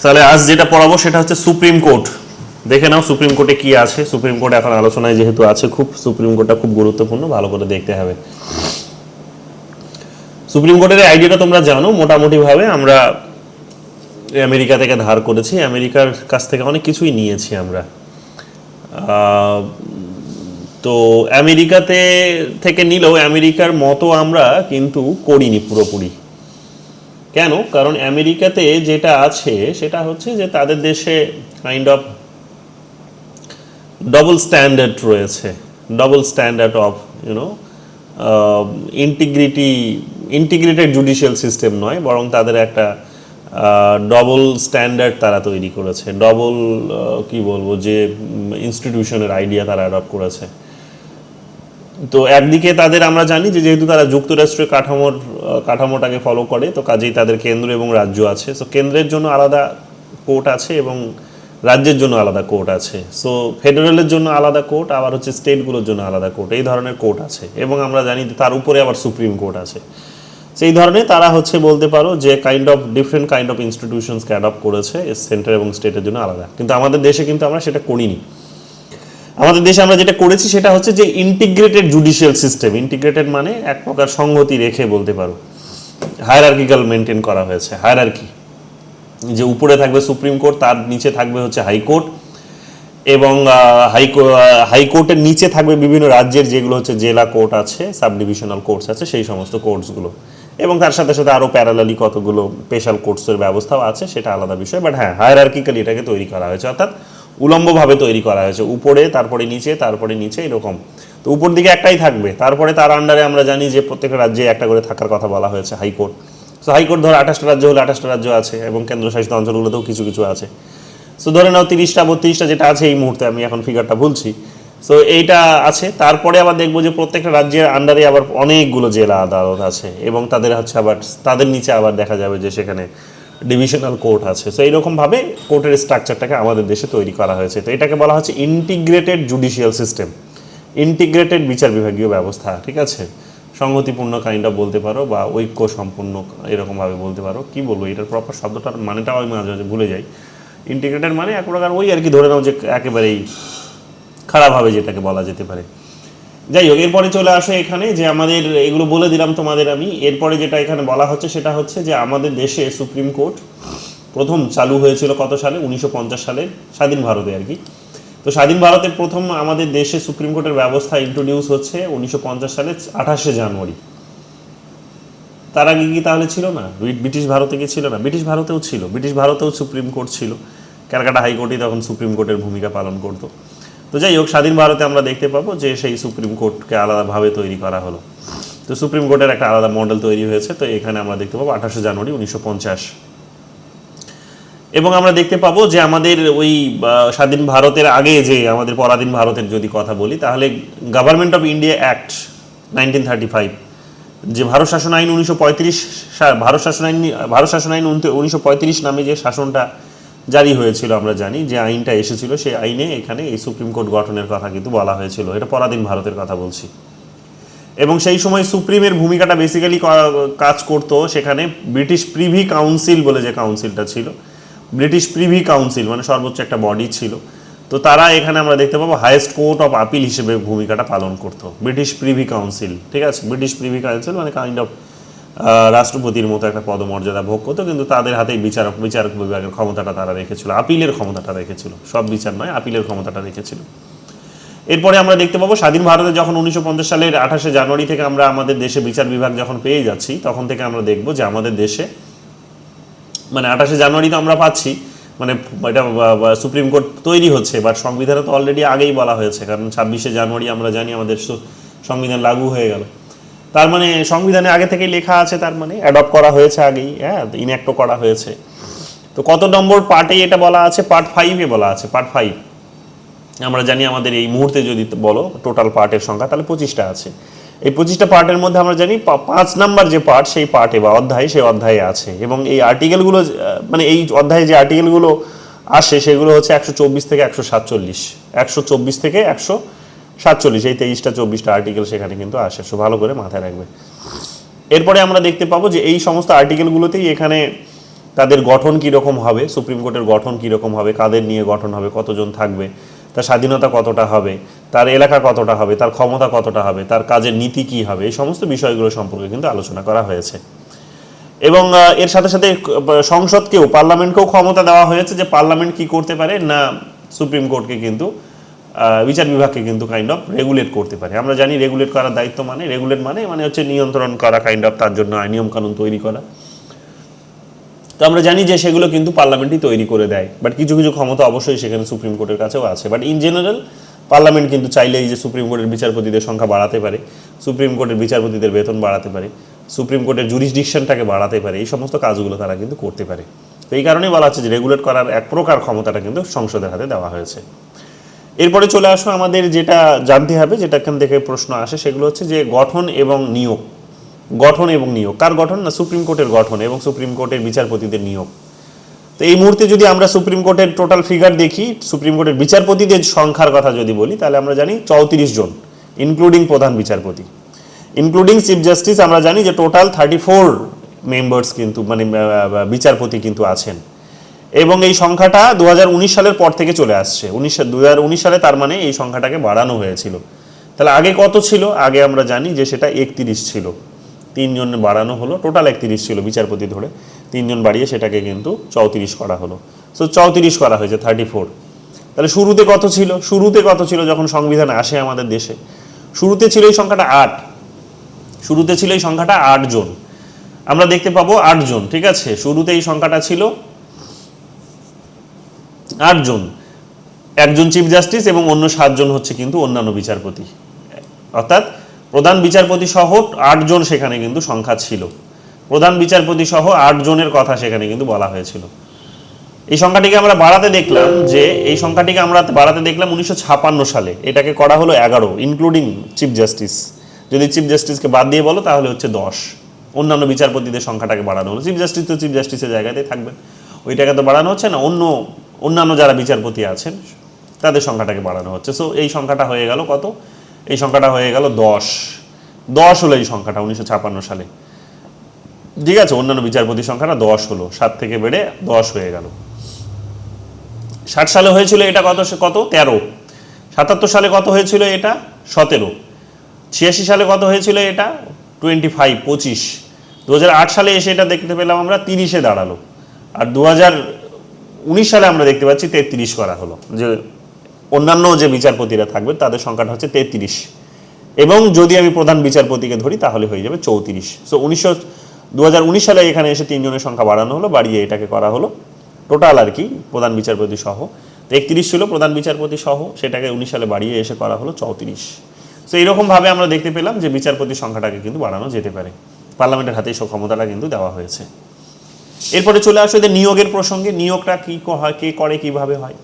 তাহলে আজ যেটা পড়াবো সেটা হচ্ছে সুপ্রিম কোর্ট। দেখে নাও সুপ্রিম কোর্টে কি আছে। সুপ্রিম কোর্টে এখন আলোচনায় যেহেতু আছে, খুব সুপ্রিম কোর্টটা খুব গুরুত্বপূর্ণ, ভালো করে দেখতে হবে। সুপ্রিম কোর্টের আইডিয়াটা তোমরা জানো মোটামুটি ভাবে। আমরা আমেরিকা থেকে ধার করেছি, আমেরিকার কাছ থেকে অনেক কিছুই নিয়েছি আমরা। তো আমেরিকাতে থেকে নিলেও আমেরিকার মতো আমরা কিন্তু করিনি পুরোপুরি। কেন? কারণ আমেরিকাতে যেটা আছে সেটা হচ্ছে যে তাদের দেশে কাইন্ড অফ ডবল স্ট্যান্ডার্ড রয়েছে, double standard of integrated judicial system নয়, বরং তাদের একটা ডবল স্ট্যান্ডার্ড তারা তৈরি করেছে, ডবল কি বলবো যে ইনস্টিটিউশনের আইডিয়া তারা অ্যাডপ্ট করেছে। তো একদিকে তাদের আমরা জানি যে যেহেতু তারা যুক্তরাষ্ট্রীয় কাঠামোটাকে ফলো করে, তো কাজেই তাদের কেন্দ্র এবং রাজ্য আছে। সো কেন্দ্রের জন্য আলাদা কোর্ট আছে এবং রাজ্যের জন্য আলাদা কোর্ট আছে। সো ফেডারেলের জন্য আলাদা কোর্ট, আবার হচ্ছে স্টেটগুলোর জন্য আলাদা কোর্ট, এই ধরনের কোর্ট আছে। এবং আমরা জানি তার উপরে আবার সুপ্রিম কোর্ট আছে। সেই ধরনের তারা হচ্ছে বলতে পারো যে kind of different kind of ইনস্টিটিউশনসকে অ্যাডপ্ট করেছে সেন্টার এবং স্টেটের জন্য আলাদা। কিন্তু আমাদের দেশে কিন্তু আমরা সেটা করিনি। আমাদের দেশে আমরা যেটা করেছি সেটা হচ্ছে যে ইন্টিগ্রেটেড জুডিশিয়াল সিস্টেম। ইন্টিগ্রেটেড মানে এক প্রকার সংগতি রেখে বলতে পারো, হায়ারার্কিক্যাল মেনটেন করা হয়েছে। হায়ারার্কি যে উপরে থাকবে সুপ্রিম কোর্ট, তার নিচে থাকবে হচ্ছে হাইকোর্ট, এবং হাইকোর্টের নিচে থাকবে বিভিন্ন রাজ্যের যেগুলো হচ্ছে জেলা কোর্ট আছে, সাব ডিভিশনাল কোর্টস আছে, সেই সমস্ত কোর্টসগুলো। এবং তার সাথে সাথে আরও প্যারালালি কতগুলো স্পেশাল কোর্টসের ব্যবস্থাও আছে, সেটা আলাদা বিষয়। বাট হ্যাঁ, হায়ারার্কিক্যালি এটাকে তৈরি করা হয়েছে, অর্থাৎ উলম্বভাবে তৈরি করা হয়েছে, উপরে তারপরে নিচে এরকম। তো উপর দিকে একটাই থাকবে, তারপরে তার আন্ডারে আমরা জানি যে প্রত্যেকটা রাজ্যে একটা করে থাকার কথা বলা হয়েছে হাইকোর্ট। সো হাইকোর্ট ধরো 28টা রাজ্য হলে 28টা রাজ্য আছে, এবং কেন্দ্রশাসিত অঞ্চলগুলোতেও কিছু কিছু আছে। সো ধরে নাও 30টা 32টা যেটা আছে এই মুহূর্তে, আমি এখন ফিগারটা বলছি। সো এইটা আছে। তারপরে আবার দেখবো যে প্রত্যেকটা রাজ্যের আন্ডারে আবার অনেকগুলো জেলা আদালত আছে, এবং তাদের হচ্ছে আবার তাদের নিচে আবার দেখা যাবে যে সেখানে ডিভিশনাল কোর্ট আছে। সো এইরকমভাবে কোর্টের স্ট্রাকচারটাকে আমাদের দেশে তৈরি করা হয়েছে। তো এটাকে বলা হচ্ছে ইন্টিগ্রেটেড জুডিশিয়াল সিস্টেম, ইন্টিগ্রেটেড বিচার বিভাগীয় ব্যবস্থা। ঠিক আছে, সংগতিপূর্ণ কাইন্ড অফ বলতে পারো, বা ঐক্য সম্পূর্ণ এরকমভাবে বলতে পারো। কি বলবো এটার প্রপার শব্দটার মানেটাও আমি মাঝে মাঝে ভুলে যাই। ইন্টিগ্রেটেড মানে এক প্রকার ওই আর কি, ধরে নাও যে একেবারেই খারাপভাবে যেটাকে বলা যেতে পারে। যাই হোক, এরপরে চলে আসে এখানে যে আমাদের এগুলো বলে দিলাম তোমাদের আমি। এরপরে যেটা এখানে বলা হচ্ছে সেটা হচ্ছে যে আমাদের দেশে সুপ্রিম কোর্ট প্রথম চালু হয়েছিল কত সালে? 1950 সালের স্বাধীন ভারতে আর কি। তো স্বাধীন ভারতের প্রথম আমাদের দেশে সুপ্রিম কোর্টের ব্যবস্থা ইন্ট্রোডিউস হচ্ছে 1950 সালের 28শে জানুয়ারি। তার আগে কি তাহলে ছিল না? ব্রিটিশ ভারতে কি ছিল না? ব্রিটিশ ভারতেও ছিল, ব্রিটিশ ভারতেও সুপ্রিম কোর্ট ছিল। ক্যালকাটা হাইকোর্টই তখন সুপ্রিম কোর্টের ভূমিকা পালন করতো। তো যাই হোক, স্বাধীন ভারতে আমরা দেখতে পাবো যে সেই সুপ্রিম কোর্টকে আলাদাভাবে তৈরি করা হলো। তো সুপ্রিম কোর্টের একটা আলাদা মডেল তৈরি হয়েছে। তো এখানে আমরা দেখতে পাবো 28শে জানুয়ারি 1950। এবং আমরা দেখতে পাবো যে আমাদের ওই স্বাধীন ভারতের আগে যে আমাদের পরাধীন ভারতের যদি কথা বলি, তাহলে গভর্নমেন্ট অফ ইন্ডিয়া অ্যাক্ট 1935, যে ভারত শাসন আইন 1935, ভারত শাসন আইন 1935 নামে যে শাসনটা জারি হয়েছিল, আমরা জানি যে আইনটা এসেছিল, সেই আইনে এখানে এই সুপ্রিম কোর্ট গঠনের কথা কিন্তু বলা হয়েছিল। এটা পরাধীন ভারতের কথা বলছি। এবং সেই সময় সুপ্রিমের ভূমিকাটা বেসিক্যালি কাজ করতো সেখানে ব্রিটিশ প্রিভি কাউন্সিল বলে যে কাউন্সিলটা ছিল, ব্রিটিশ প্রিভি কাউন্সিল মানে সর্বোচ্চ একটা বডি ছিল। তো তারা এখানে আমরা দেখতে পাবো হাইয়েস্ট কোর্ট অফ আপিল হিসেবে ভূমিকাটা পালন করতো ব্রিটিশ প্রিভি কাউন্সিল। ঠিক আছে, ব্রিটিশ প্রিভি কাউন্সিল মানে কাইন্ড অফ রাষ্ট্রপতির মতো একটা পদমর্যাদা ভোগ করতো, কিন্তু তাদের হাতেই বিচারক বিভাগের ক্ষমতাটা তারা রেখেছিল, আপিলের ক্ষমতাটা রেখেছিল, সব বিচার নয়, আপিলের ক্ষমতাটা রেখেছিল। এরপরে আমরা দেখতে পাবো স্বাধীন ভারতে যখন 1950 সালের 28শে জানুয়ারি থেকে আমরা আমাদের দেশে বিচার বিভাগ যখন পেয়ে যাচ্ছি, তখন থেকে আমরা দেখব যে আমাদের দেশে মানে 28শে জানুয়ারি তো আমরা পাচ্ছি, মানে এটা সুপ্রিম কোর্ট তৈরি হচ্ছে, বাট সংবিধানে তো অলরেডি আগেই বলা হয়েছে, কারণ 26শে জানুয়ারি আমরা জানি আমাদের সংবিধান লাগু হয়ে গেল। তার মানে সংবিধানে আগে থেকেই লেখা আছে, তার মানে অ্যাডপ্ট করা হয়েছে আগেই, হ্যাঁ, ইনঅ্যাক্টও করা হয়েছে। তো কত নম্বর পার্টে এটা বলা আছে? পার্ট 5-এ বলা আছে। পার্ট 5 আমরা জানি আমাদের এই মুহূর্তে যদি বলো টোটাল পার্টের সংখ্যা, তাহলে 25টা আছে। এই 25টা পার্টের মধ্যে আমরা জানি 5 নাম্বার যে পার্ট, সেই পার্টে বা অধ্যায়, সেই অধ্যায়ে আছে। এবং এই আর্টিকেলগুলো মানে এই অধ্যায়ে যে আর্টিকেলগুলো আসে সেগুলো হচ্ছে 124 থেকে 147, 124 থেকে 147, এই 23টা 24টা আর্টিকেল সেখানে কিন্তু আসে। সো ভালো করে মাথায় রাখবে। এরপরে আমরা দেখতে পাবো যে এই সমস্ত আর্টিকেলগুলোতেই এখানে তাদের গঠন কীরকম হবে, সুপ্রিম কোর্টের গঠন কীরকম হবে, কাদের নিয়ে গঠন হবে, কতজন থাকবে, তার স্বাধীনতা কতটা হবে, তার এলাকা কতটা হবে, তার ক্ষমতা কতটা হবে, তার কাজের নীতি কী হবে, এই সমস্ত বিষয়গুলো সম্পর্কে কিন্তু আলোচনা করা হয়েছে। এবং এর সাথে সাথে সংসদকেও, পার্লামেন্টকেও ক্ষমতা দেওয়া হয়েছে যে পার্লামেন্ট কি করতে পারে না, সুপ্রিম কোর্টকে কিন্তু বিচার বিভাগকে কিন্তু কাইন্ড অফ রেগুলেট করতে পারে। আমরা জানি রেগুলেট করার দায়িত্ব রেগুলেট মানে হচ্ছে নিয়ন্ত্রণ করা, কাইন্ড অফ তার জন্য নিয়মকানুন তৈরি করা। তো আমরা জানি যে সেগুলো কিন্তু পার্লামেন্টই তৈরি করে দেয়, বাট কিছু কিছু ক্ষমতা অবশ্যই সেখানে সুপ্রিম কোর্টের কাছেও আছে। বাট ইন জেনারেল পার্লামেন্ট কিন্তু চাইলেই যে সুপ্রিম কোর্টের বিচারপতিদের সংখ্যা বাড়াতে পারে, সুপ্রিম কোর্টের বিচারপতিদের বেতন বাড়াতে পারে, সুপ্রিম কোর্টের জুরিসডিকশনটাকে বাড়াতে পারে, এই সমস্ত কাজগুলো তারা কিন্তু করতে পারে। তো এই কারণেই বলা হচ্ছে যে রেগুলেট করার এক প্রকার ক্ষমতাটা কিন্তু সংসদের হাতে দেওয়া হয়েছে। এরপরে চলে আসো আমাদের যেটা জানতে হবে, যেটা এখান থেকে প্রশ্ন আসে, সেগুলো হচ্ছে যে গঠন এবং নিয়োগ। গঠন এবং নিয়োগ কার গঠন না, সুপ্রিম কোর্টের গঠন এবং সুপ্রিম কোর্টের বিচারপতিদের নিয়োগ। তো এই মুহূর্তে যদি আমরা সুপ্রিম কোর্টের টোটাল ফিগার দেখি, সুপ্রিম কোর্টের বিচারপতিদের সংখ্যার কথা যদি বলি, তাহলে আমরা জানি 34 জন, ইনক্লুডিং প্রধান বিচারপতি, ইনক্লুডিং চিফ জাস্টিস। আমরা জানি যে টোটাল 34 মেম্বার্স কিন্তু বিচারপতি কিন্তু আছেন। এবং এই সংখ্যাটা 2019 সালের পর থেকে চলে আসছে। 2019 সালে তার মানে এই সংখ্যাটাকে বাড়ানো হয়েছিল। তাহলে আগে কত ছিল? আগে আমরা জানি যে সেটা 31 ছিল, 3 জন বাড়ানো হলো, টোটাল 31 ছিল বিচারপতি ধরে, 3 জন বাড়িয়ে সেটাকে কিন্তু 34 করা হলো। সো 34 করা হয়েছে, 34। তাহলে শুরুতে কত ছিল? শুরুতে কত ছিল যখন সংবিধান আসে আমাদের দেশে? শুরুতে ছিল এই সংখ্যাটা 8। শুরুতে ছিল এই সংখ্যাটা 8 জন। আমরা দেখতে পাবো 8 জন, ঠিক আছে। শুরুতে এই সংখ্যাটা ছিল 8 জন, একজন চিফ জাস্টিস এবং অন্য 7 জন হচ্ছে কিন্তু অন্যান্য বিচারপতি, অর্থাৎ প্রধান বিচারপতি সহ 8 জন সেখানে কিন্তু সংখ্যা ছিল। প্রধান বিচারপতি সহ 8 জনের কথা সেখানে কিন্তু বলা হয়েছিল। এই সংখ্যাটিকে আমরা বাড়াতে দেখলাম, যে এই সংখ্যাটিকে আমরা বাড়াতে দেখলাম 1956 সালে, এটাকে করা হলো 11, ইনক্লুডিং চিফ জাস্টিস। যদি চিফ জাস্টিসকে বাদ দিয়ে বলো তাহলে হচ্ছে 10। অন্যান্য বিচারপতিদের সংখ্যাটাকে বাড়ানো হলো। চিফ জাস্টিস তো চিফ জাস্টিসের জায়গাতেই থাকবেন, ওইটাকে তো বাড়ানো হচ্ছে না, অন্যান্য যারা বিচারপতি আছেন তাদের সংখ্যাটাকে বাড়ানো হচ্ছে। সো এই সংখ্যাটা হয়ে গেল কত? এই সংখ্যাটা হয়ে গেল 10 হলো এই সংখ্যাটা 1956 সালে, ঠিক আছে। অন্যান্য বিচারপতির সংখ্যাটা 10 হলো, 7 থেকে বেড়ে 10 হয়ে গেল। 60 সালে হয়েছিল এটা কত? 13। 77 সালে কত হয়েছিল এটা? 17। 86 সালে কত হয়েছিল এটা? 25। 2008 সালে এসে এটা দেখতে পেলাম আমরা 30-এ দাঁড়ালো। আর 2019 সালে আমরা দেখতে পাচ্ছি 33 করা হলো, যে অন্যান্য যে বিচারপতিরা থাকবে তাদের সংখ্যাটা হচ্ছে 33। এবং যদি আমি প্রধান বিচারপতিকে ধরি তাহলে হয়ে যাবে 34। সো 2019 সালে এখানে এসে 3 জনের সংখ্যা বাড়ানো হলো, বাড়িয়ে এটাকে করা হলো টোটাল আর কি, প্রধান বিচারপতি সহ। তো 31 ছিল প্রধান বিচারপতি সহ, সেটাকে 19 সালে বাড়িয়ে এসে করা হলো 34। সো এইরকমভাবে আমরা দেখতে পেলাম যে বিচারপতির সংখ্যাটাকে কিন্তু বাড়ানো যেতে পারে। পার্লামেন্টের হাতে সেই ক্ষমতাটা কিন্তু দেওয়া হয়েছে। এরপরে চলে আসে এদের নিয়োগের প্রসঙ্গে। নিয়োগটা কী হয়, কে করে, কীভাবে হয়?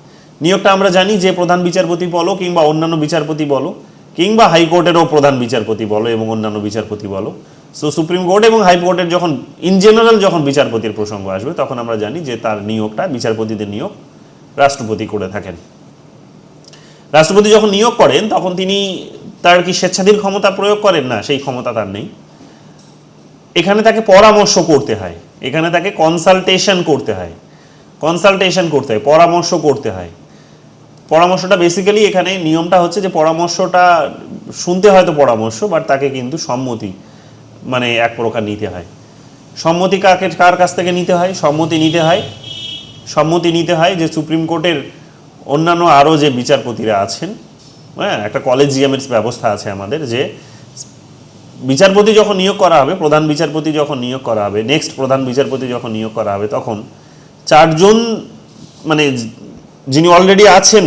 নিয়োগটা আমরা জানি যে প্রধান বিচারপতি বলো কিংবা অন্যান্য বিচারপতি বলো, কিংবা হাইকোর্টেরও প্রধান বিচারপতি বলো এবং অন্যান্য বিচারপতি বলো, সো সুপ্রিম কোর্ট এবং হাইকোর্টের যখন ইন জেনারেল যখন বিচারপতির প্রসঙ্গ আসবে, তখন আমরা জানি যে তার নিয়োগটা, বিচারপতিদের নিয়োগ রাষ্ট্রপতি করে থাকেন। রাষ্ট্রপতি যখন নিয়োগ করেন তখন তিনি তার কি স্বেচ্ছাধীন ক্ষমতা প্রয়োগ করেন? না, সেই ক্ষমতা তার নেই। এখানে তাকে পরামর্শ করতে হয়, এখানে তাকে কনসালটেশন করতে হয়, পরামর্শ করতে হয়। পরামর্শটা বেসিক্যালি এখানে নিয়মটা হচ্ছে যে পরামর্শটা শুনতে হয়তো পরামর্শ, বাট তাকে কিন্তু সম্মতি এক প্রকার নিতে হয়। সম্মতি কার কাছ থেকে নিতে হয়? সম্মতি নিতে হয় যে সুপ্রিম কোর্টের অন্যান্য আরও যে বিচারপতিরা আছেন, হ্যাঁ, একটা কলেজিয়ামের ব্যবস্থা আছে আমাদের, যে বিচারপতি যখন নিয়োগ করা হবে, প্রধান বিচারপতি যখন নিয়োগ করা হবে, নেক্সট প্রধান বিচারপতি যখন নিয়োগ করা হবে, তখন 4 জন যিনি অলরেডি আছেন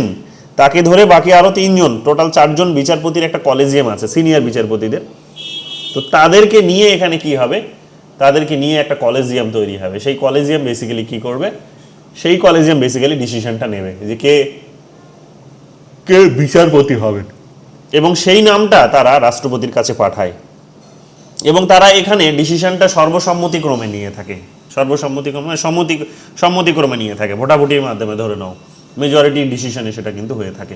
তাকে ধরে বাকি আরও 3 জন, টোটাল 4 জন বিচারপতির একটা কলেজিয়াম আছে সিনিয়র বিচারপতিদের। তো তাদেরকে নিয়ে এখানে কি হবে? তাদেরকে নিয়ে একটা কলেজিয়াম তৈরি হবে। সেই কলেজিয়াম বেসিক্যালি কি করবে? সেই কলেজিয়াম বেসিক্যালি ডিসিশনটা নেবে যে কে বিচারপতি হবেন, এবং সেই নামটা তারা রাষ্ট্রপতির কাছে পাঠায়, এবং তারা এখানে ডিসিশনটা সর্বসম্মতিক্রমে নিয়ে থাকে। সম্মতিক্রমে নিয়ে থাকে, ভোটাভুটির মাধ্যমে ধরে নাও, মেজরিটি ডিসিশনে সেটা কিন্তু হয়ে থাকে।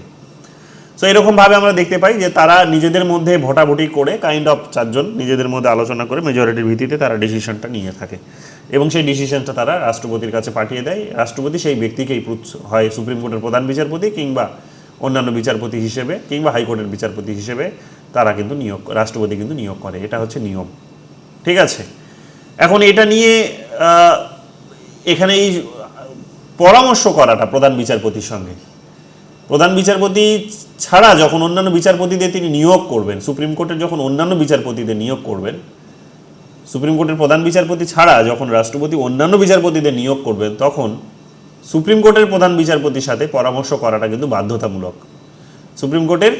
সো এরকমভাবে আমরা দেখতে পাই যে তারা নিজেদের মধ্যে ভোটাভুটি করে কাইন্ড অফ 4 জন নিজেদের মধ্যে আলোচনা করে মেজরিটির ভিত্তিতে তারা ডিসিশনটা নিয়ে থাকে এবং সেই ডিসিশনটা তারা রাষ্ট্রপতির কাছে পাঠিয়ে দেয়। রাষ্ট্রপতি সেই ব্যক্তিকেই হয় সুপ্রিম কোর্টের প্রধান বিচারপতি কিংবা অন্যান্য বিচারপতি হিসেবে কিংবা হাইকোর্টের বিচারপতি হিসেবে তারা কিন্তু রাষ্ট্রপতি কিন্তু নিয়োগ করে। এটা হচ্ছে নিয়ম, ঠিক আছে। এখন এটা নিয়ে এখানে এই পরামর্শ করাটা প্রধান বিচারপতির সঙ্গে, প্রধান বিচারপতি ছাড়া যখন অন্যান্য বিচারপতিদের তিনি নিয়োগ করবেন, সুপ্রিম কোর্টের যখন অন্যান্য বিচারপতিদের নিয়োগ করবেন, সুপ্রিম কোর্টের প্রধান বিচারপতি ছাড়া যখন রাষ্ট্রপতি অন্যান্য বিচারপতিদের নিয়োগ করবেন, তখন সুপ্রিম কোর্টের প্রধান বিচারপতির সাথে পরামর্শ করাটা কিন্তু বাধ্যতামূলক। সুপ্রিম কোর্টের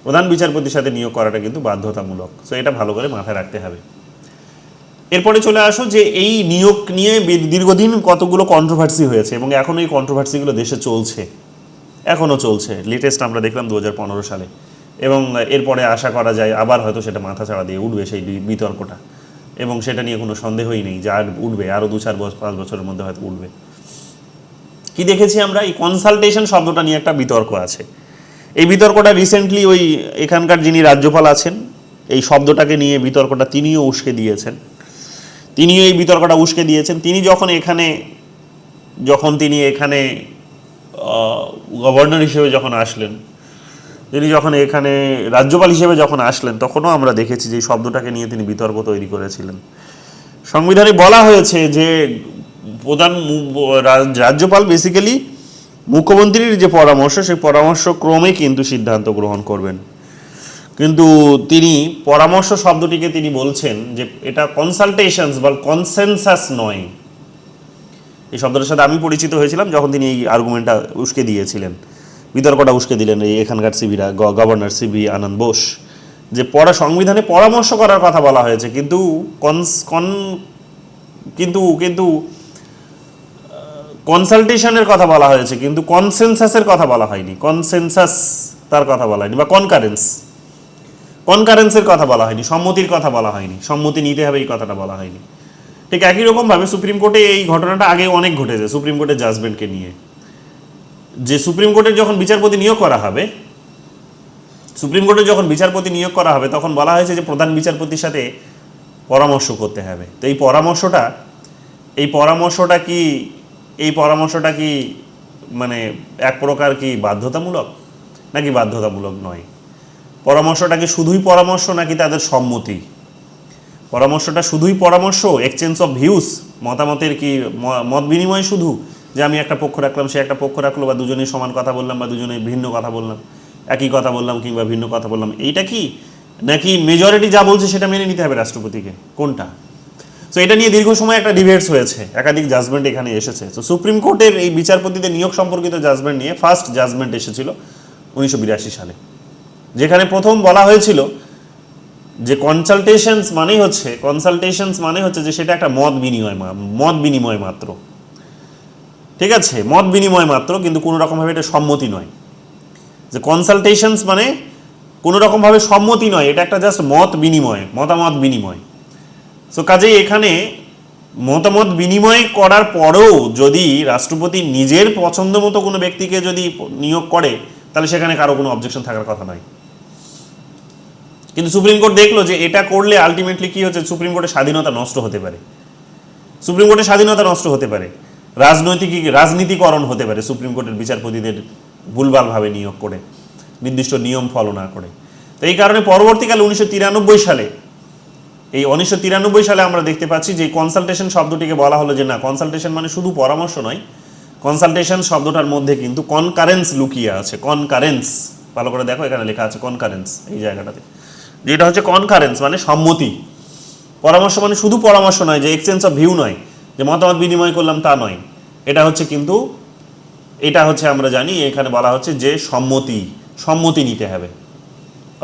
প্রধান বিচারপতির সাথে নিয়োগ করাটা কিন্তু বাধ্যতামূলক। সো এটা ভালো করে মাথায় রাখতে হবে। এরপরে চলে আসো যে এই নিয়োগ নিয়ে দীর্ঘদিন কতগুলো কন্ট্রোভার্সি হয়েছে এবং এখন এই কন্ট্রোভার্সিগুলো দেশে চলছে, এখনও চলছে। লেটেস্ট আমরা দেখলাম 2015 সালে, এবং এরপরে আশা করা যায় আবার হয়তো সেটা মাথাচাড়া দিয়ে উঠবে সেই বিতর্কটা, এবং সেটা নিয়ে কোনো সন্দেহই নেই যে আর উঠবে, আরও 2-4-5 বছরের মধ্যে হয়তো উঠবে। কি দেখেছি আমরা, এই কনসালটেশন শব্দটা নিয়ে একটা বিতর্ক আছে। এই বিতর্কটা রিসেন্টলি ওই এখানকার যিনি রাজ্যপাল আছেন, এই শব্দটাকে নিয়ে বিতর্কটা তিনিও উস্কে দিয়েছেন। তিনিও এই বিতর্কটা উস্কে দিয়েছেন। তিনি যখন তিনি এখানে গভর্নর হিসেবে যখন আসলেন, তিনি যখন এখানে রাজ্যপাল হিসেবে যখন আসলেন, তখনও আমরা দেখেছি যে এই শব্দটাকে নিয়ে তিনি বিতর্ক তৈরি করেছিলেন। সংবিধানে বলা হয়েছে যে রাজ্যপাল বেসিক্যালি মুখ্যমন্ত্রীর যে পরামর্শ, সেই পরামর্শ ক্রমে কিন্তু সিদ্ধান্ত গ্রহণ করবেন। কিন্তু তিনি পরামর্শ শব্দটিকে তিনি বলছেন যে এটা কনসালটেশনস বা কনসেনসাস নয়। এই শব্দটার সাথে আমি পরিচিত হয়েছিলাম যখন তিনি এই আর্গুমেন্টটা উস্কে দিয়েছিলেন, বিতর্কটা উস্কে দিলেন এই এখানকার সিভিরা, গভর্নর সিভি আনন্দ বোস, যে সংবিধানে পরামর্শ করার কথা বলা হয়েছে, কিন্তু কিন্তু কনসালটেশনের কথা বলা হয়েছে, কিন্তু কনসেনসাসের কথা বলা হয়নি। কনসেনসাস তার কথা বলা হয়নি, বা কনকারেন্সের কথা বলা হয়নি, সম্মতির কথা বলা হয়নি, সম্মতি নিতে হবে এই কথাটা বলা হয়নি। ঠিক একই রকমভাবে সুপ্রিম কোর্টে এই ঘটনাটা আগে অনেক ঘটেছে সুপ্রিম কোর্টের জাজমেন্টকে নিয়ে, যে সুপ্রিম কোর্টের যখন বিচারপতি নিয়োগ করা হবে, তখন বলা হয়েছে যে প্রধান বিচারপতির সাথে পরামর্শ করতে হবে। তো এই পরামর্শটা কি মানে এক প্রকার কি বাধ্যতামূলক নাকি বাধ্যতামূলক নয়? পরামর্শটা কি শুধুই পরামর্শ নাকি তাদের সম্মতি? পরামর্শটা শুধুই পরামর্শ, এক্সচেঞ্জ অফ ভিউস, মতামতের কি মত বিনিময় শুধু, যে আমি একটা পক্ষ রাখলাম, সে একটা পক্ষ রাখলো, বা দুজনেই সমান কথা বললাম, বা দুজনেই ভিন্ন কথা বললাম, একই কথা বললাম কিংবা ভিন্ন কথা বললাম, এইটা কি? নাকি মেজরিটি যা বলছে সেটা মেনে নিতে হবে রাষ্ট্রপতিকে? কোনটা? সো এটা নিয়ে দীর্ঘ সময় একটা ডিবেটস হয়েছে, একাধিক জাজমেন্ট এখানে এসেছে। তো সুপ্রিম কোর্টের এই বিচারপতিদের নিয়োগ সম্পর্কিত জাজমেন্ট নিয়ে ফার্স্ট জাজমেন্ট এসেছিল 1982 সালে, যেখানে প্রথম বলা হয়েছিল যে কনসালটেশনস মানে হচ্ছে যে সেটা একটা মত বিনিময় মাত্র, ঠিক আছে, মত বিনিময় মাত্র, কিন্তু কোনো রকমভাবে এটা সম্মতি নয়। যে কনসালটেশনস মানে কোনো রকমভাবে সম্মতি নয়, এটা একটা জাস্ট মতামত বিনিময়। সো কাজেই এখানে মতামত বিনিময় করার পরেও যদি রাষ্ট্রপতি নিজের পছন্দ মতো কোনো ব্যক্তিকে যদি নিয়োগ করে, তাহলে সেখানে কারো কোনো অবজেকশন থাকার কথা নয়। কিন্তু সুপ্রিম কোর্ট দেখলো যে এটা করলে আলটিমেটলি কি হচ্ছে, সুপ্রিম কোর্টের স্বাধীনতা নষ্ট হতে পারে, রাজনীতিকরণ হতে পারে সাপ্রিম কোর্টের বিচারপতিদের ভুলভালভাবে নিয়োগ করে, নির্দিষ্ট নিয়ম ফলো না করে। তো এই কারণে পরবর্তীকালে 1993 সালে আমরা দেখতে পাচ্ছি যে কনসালটেশন শব্দটিকে বলা হলো যে না, কনসালটেশন মানে শুধু পরামর্শ নয়, কনসালটেশন শব্দটার মধ্যে কিন্তু কনকারেন্স লুকিয়ে আছে। কনকারেন্স ভালো করে দেখো, এখানে লেখা আছে কনকারেন্স এই জায়গাটাতে, যেটা হচ্ছে কনকারেন্স মানে সম্মতি। পরামর্শ মানে শুধু পরামর্শ নয়, যে এক্সচেঞ্জ অফ ভিউ নয়, যে মতামত বিনিময় করলাম তা নয়। এটা হচ্ছে আমরা জানি এখানে বলা হচ্ছে যে সম্মতি নিতে হবে,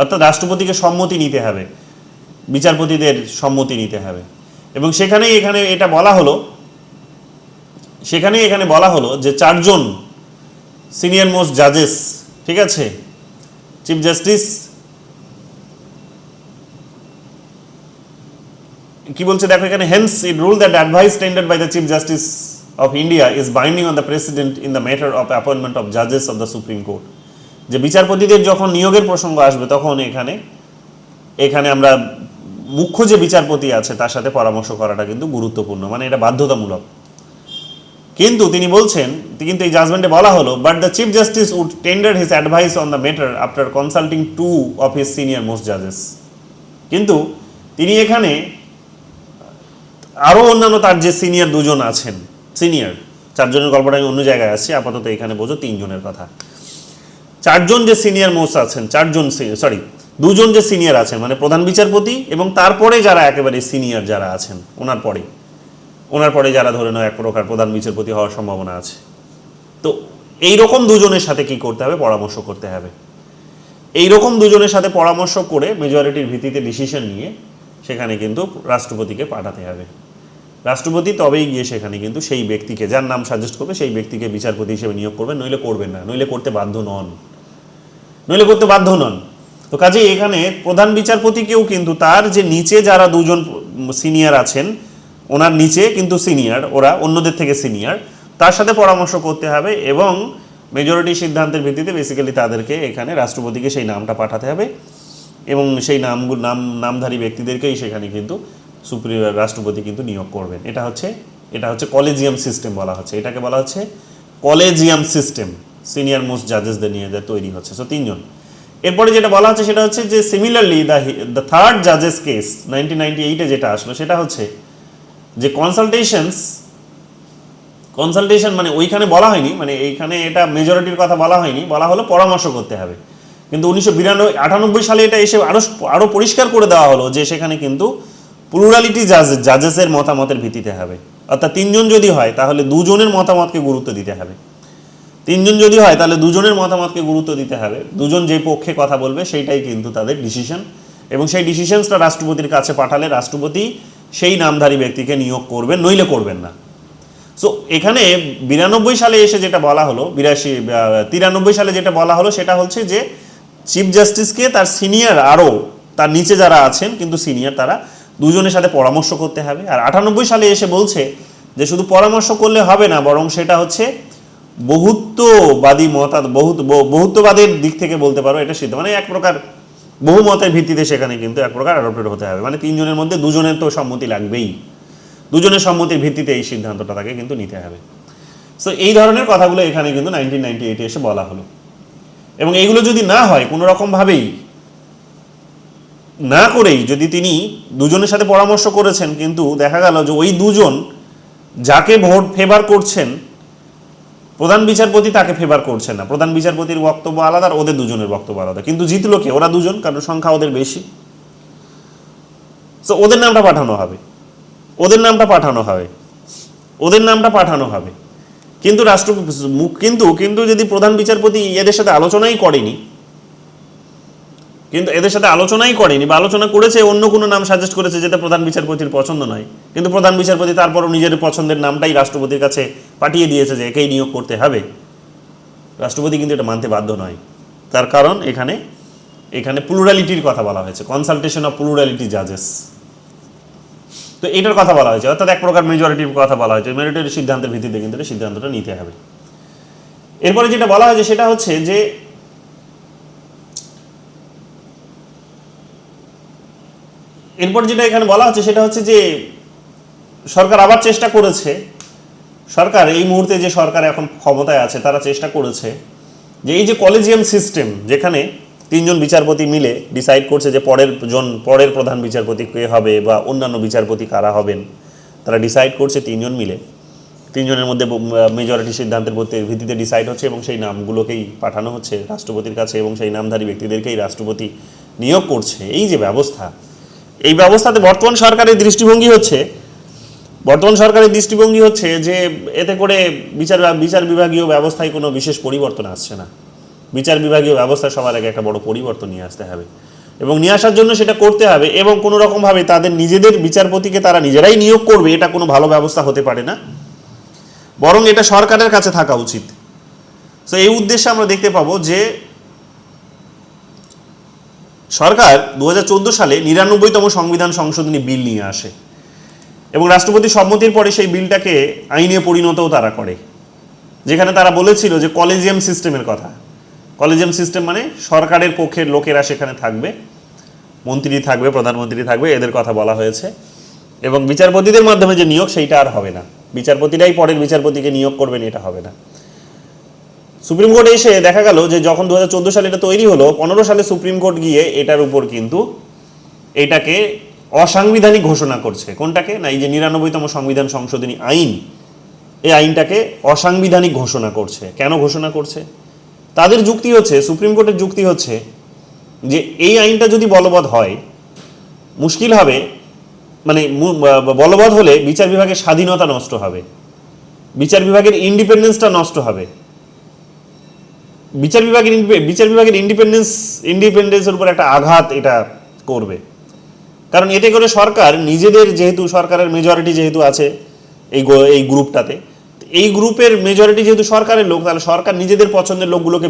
অর্থাৎ রাষ্ট্রপতিকে সম্মতি নিতে হবে, বিচারপতিদের সম্মতি নিতে হবে। এবং সেখানেই এখানে বলা হলো যে 4 জন সিনিয়র মোস্ট জাজেস, ঠিক আছে, চিফ জাস্টিস কি বলছে দেখো এখানে, hence it rule that advice tendered by the Chief Justice of India is binding on the President in the matter of appointment of জাজেস অফ দ্য সুপ্রিম কোর্ট। যে বিচারপতিদের যখন নিয়োগের প্রসঙ্গ আসবে তখন এখানে এখানে আমরা মুখ্য যে বিচারপতি আছে তার সাথে পরামর্শ করাটা কিন্তু গুরুত্বপূর্ণ, মানে এটা বাধ্যতামূলক। কিন্তু তিনি বলছেন, কিন্তু এই জাজমেন্টে বলা হলো, but the Chief Justice would tender his advice on the matter after consulting 2 of his senior most জাজেস। কিন্তু তিনি এখানে আরও অন্যান্য তার যে সিনিয়র দুজন আছেন, সিনিয়র 4 জনের গল্পটা আমি অন্য জায়গায় আসছি, আপাতত এখানে বোঝো 3 জনের কথা। 4 জন যে সিনিয়র মোস্ট আছেন, 2 জন যে সিনিয়র আছেন, মানে প্রধান বিচারপতি এবং তারপরে যারা একেবারে সিনিয়র যারা আছেন ওনার পরে যারা ধরে নাও এক প্রকার প্রধান বিচারপতি হওয়ার সম্ভাবনা আছে, তো এইরকম দুজনের সাথে কি করতে হবে, পরামর্শ করতে হবে। এইরকম দুজনের সাথে পরামর্শ করে মেজরিটির ভিত্তিতে ডিসিশন নিয়ে সেখানে কিন্তু রাষ্ট্রপতিকে পাঠাতে হবে। রাষ্ট্রপতি তবেই গিয়ে সেখানে কিন্তু সেই ব্যক্তিকে, যার নাম সাজেস্ট করবে সেই ব্যক্তিকে বিচারপতি হিসেবে নিয়োগ করবেন, নইলে করবেন না, নইলে করতে বাধ্য নন। তো কাজেই এখানে প্রধান বিচারপতিকেও কিন্তু তার যে নিচে যারা 2 জন সিনিয়র আছেন, ওনার নিচে কিন্তু সিনিয়র, ওরা অন্যদের থেকে সিনিয়র, তার সাথে পরামর্শ করতে হবে এবং মেজরিটি সিদ্ধান্তের ভিত্তিতে বেসিক্যালি তাদেরকে এখানে রাষ্ট্রপতিকে সেই নামটা পাঠাতে হবে এবং সেই নামধারী ব্যক্তিদেরকেই সেখানে কিন্তু রাষ্ট্রপতি কিন্তু নিয়োগ করবেন। এটা হচ্ছে কলেজিয়াম সিস্টেম বলা হচ্ছে, এটাকে বলা হচ্ছে কলেজিয়াম সিস্টেম, সিনিয়র মোস্ট জাজেসদের নিয়ে তৈরি হচ্ছে। সো 3 জন। এরপরে যেটা বলা হচ্ছে সেটা হচ্ছে যে সিমিলারলি দ্য থার্ড জাজেস কেস 1998-এ যেটা আসলো সেটা হচ্ছে যে কনসালটেশন মানে ওইখানে বলা হয়নি, মানে এইখানে এটা মেজরিটির কথা বলা হয়নি, বলা হলো পরামর্শ করতে হবে। কিন্তু 1998 সালে এটা এসে আরও পরিষ্কার করে দেওয়া হলো যে সেখানে কিন্তু প্লুরালিটি জাজেসের মতামতের ভিত্তিতে হবে, অর্থাৎ 3 জন যদি হয় তাহলে 2 জনের মতামতকে গুরুত্ব দিতে হবে। 3 জন যদি হয় তাহলে 2 জনের মতামতকে গুরুত্ব দিতে হবে। 2 জন যে পক্ষে কথা বলবে সেইটাই কিন্তু তাদের ডিসিশন, এবং সেই ডিসিশনসটা রাষ্ট্রপতির কাছে পাঠালে রাষ্ট্রপতি সেই নামধারী ব্যক্তিকে নিয়োগ করবেন, নইলে করবেন না। সো এখানে 92 সালে এসে যেটা বলা হলো, 93 সালে যেটা বলা হলো সেটা হচ্ছে যে চিফ জাস্টিসকে তার সিনিয়র আরও তার নিচে যারা আছেন কিন্তু সিনিয়র, তারা 2 জনের সাথে পরামর্শ করতে হবে। আর 98 সালে এসে বলছে যে শুধু পরামর্শ করলে হবে না, বরং সেটা হচ্ছে বহুত্ববাদের দিক থেকে বলতে পারো এটা সিদ্ধ, মানে এক প্রকার বহুমতের ভিত্তিতে সেখানে কিন্তু এক প্রকার অ্যাডপ্টেড হতে হবে, মানে 3 জনের মধ্যে 2 জনের তো সম্মতি লাগবেই, 2 জনের সম্মতির ভিত্তিতে এই সিদ্ধান্তটা তাকে কিন্তু নিতে হবে। সো এই ধরনের কথাগুলো এখানে কিন্তু 1998-এ এসে বলা হলো, এবং এইগুলো যদি না হয় কোনো রকমভাবেই না করেই যদি তিনি 2 জনের সাথে পরামর্শ করেছেন, কিন্তু দেখা গেল যে ওই 2 জন যাকে ভোট ফেভার করছেন প্রধান বিচারপতি তাকে ফেভার করছেন না, প্রধান বিচারপতির বক্তব্য আলাদা আর ওদের 2 জনের বক্তব্য আলাদা, কিন্তু জিতলো কে, ওরা 2 জন, কারণ সংখ্যা ওদের বেশি। সো ওদের নামটা পাঠানো হবে, কিন্তু কিন্তু যদি প্রধান বিচারপতি এদের সাথে আলোচনাই করেনি বা আলোচনা করেছে অন্য কোনো নাম সাজেস্ট করেছে যেটা প্রধান বিচারপতির পছন্দ নয়, কিন্তু প্রধান বিচারপতি তারপরও নিজের পছন্দের নামটাই রাষ্ট্রপতির কাছে পাঠিয়ে দিয়েছে যে একেই নিয়োগ করতে হবে, রাষ্ট্রপতি কিন্তু এটা মানতে বাধ্য নয়। তার কারণ এখানে প্লুরালিটির কথা বলা হয়েছে, কনসালটেশন অফ প্লুরালিটি জাজেস, তো এটার কথা বলা হয়েছে, অর্থাৎ এক প্রকার মেজরিটির কথা বলা হয়েছে, মেজরিটির সিদ্ধান্তের ভিত্তিতে কিন্তু সিদ্ধান্তটা নিতে হবে। এরপরে যেটা বলা হয়েছে সেটা হচ্ছে যে এরপর যেটা এখানে বলা হচ্ছে সেটা হচ্ছে যে সরকার আবার চেষ্টা করেছে, সরকার এই মুহূর্তে যে সরকার এখন ক্ষমতায় আছে তারা চেষ্টা করেছে যে এই যে কলেজিয়াম সিস্টেম, যেখানে 3 জন বিচারপতি মিলে ডিসাইড করছে যে পরের প্রধান বিচারপতি কে হবে বা অন্যান্য বিচারপতি কারা হবেন, তারা ডিসাইড করছে 3 জন মিলে, 3 জনের মধ্যে মেজরিটি সিদ্ধান্তের ভিত্তিতে ডিসাইড হচ্ছে এবং সেই নামগুলোকেই পাঠানো হচ্ছে রাষ্ট্রপতির কাছে এবং সেই নামধারী ব্যক্তিদেরকেই রাষ্ট্রপতি নিয়োগ করছে। এই যে ব্যবস্থা, এই ব্যবস্থাতে বর্তমান সরকারের দৃষ্টিভঙ্গি হচ্ছে যে এতে করে বিচার বিভাগীয় ব্যবস্থায় কোনো বিশেষ পরিবর্তন আসছে না, বিচার বিভাগীয় ব্যবস্থা সবার আগে একটা বড় পরিবর্তন নিয়ে আসতে হবে এবং নিয়ে আসার জন্য সেটা করতে হবে, এবং কোনো রকমভাবে তাদের নিজেদের বিচারপতিকে তারা নিজেরাই নিয়োগ করবে, এটা কোনো ভালো ব্যবস্থা হতে পারে না, বরং এটা সরকারের কাছে থাকা উচিত। তো এই উদ্দেশ্যে আমরা দেখতে পাবো যে সরকার 2014 সালে 99তম সংবিধান সংশোধনী বিল নিয়ে আসে এবং রাষ্ট্রপতির সম্মতির পরে সেই বিলটাকে আইনে পরিণতও তারা করে, যেখানে তারা বলেছিল যে কলেজিয়াম সিস্টেমের কথা, কলেজিয়াম সিস্টেম মানে সরকারের পক্ষের লোকেরা সেখানে থাকবে, মন্ত্রী থাকবে, প্রধানমন্ত্রী থাকবে, এদের কথা বলা হয়েছে। এবং বিচারপতিদের মাধ্যমে যে নিয়োগ সেইটা আর হবে না, বিচারপতিরাই পরের বিচারপতিকে নিয়োগ করবেন, এটা হবে না। সুপ্রিম কোর্টে এসে দেখা গেল যে যখন 2014 সালে এটা তৈরি হলো, 15 সালে সুপ্রিম কোর্ট গিয়ে এটার উপর কিন্তু এটাকে অসাংবিধানিক ঘোষণা করছে। কোনটাকে না, এই যে 99তম সংবিধান সংশোধনী আইন, এই আইনটাকে অসাংবিধানিক ঘোষণা করছে। কেন ঘোষণা করছে? তাদের যুক্তি হচ্ছে, সুপ্রিম কোর্টের যুক্তি হচ্ছে যে এই আইনটা যদি বলবৎ হয়, মুশকিল হবে, মানে বলবৎ হলে বিচার বিভাগের স্বাধীনতা নষ্ট হবে, বিচার বিভাগের ইন্ডিপেন্ডেন্সটা নষ্ট হবে, বিচার বিভাগের ইন্ডিপেন্ডেন্সের উপর একটা আঘাত এটা করবে। কারণ এতে করে সরকার নিজেদের, যেহেতু সরকারের মেজরিটি যেহেতু আছে এই গ্রুপটাতে, এই গ্রুপের মেজরিটি যেহেতু সরকারের লোক, তাহলে সরকার নিজেদের পছন্দের লোকগুলোকে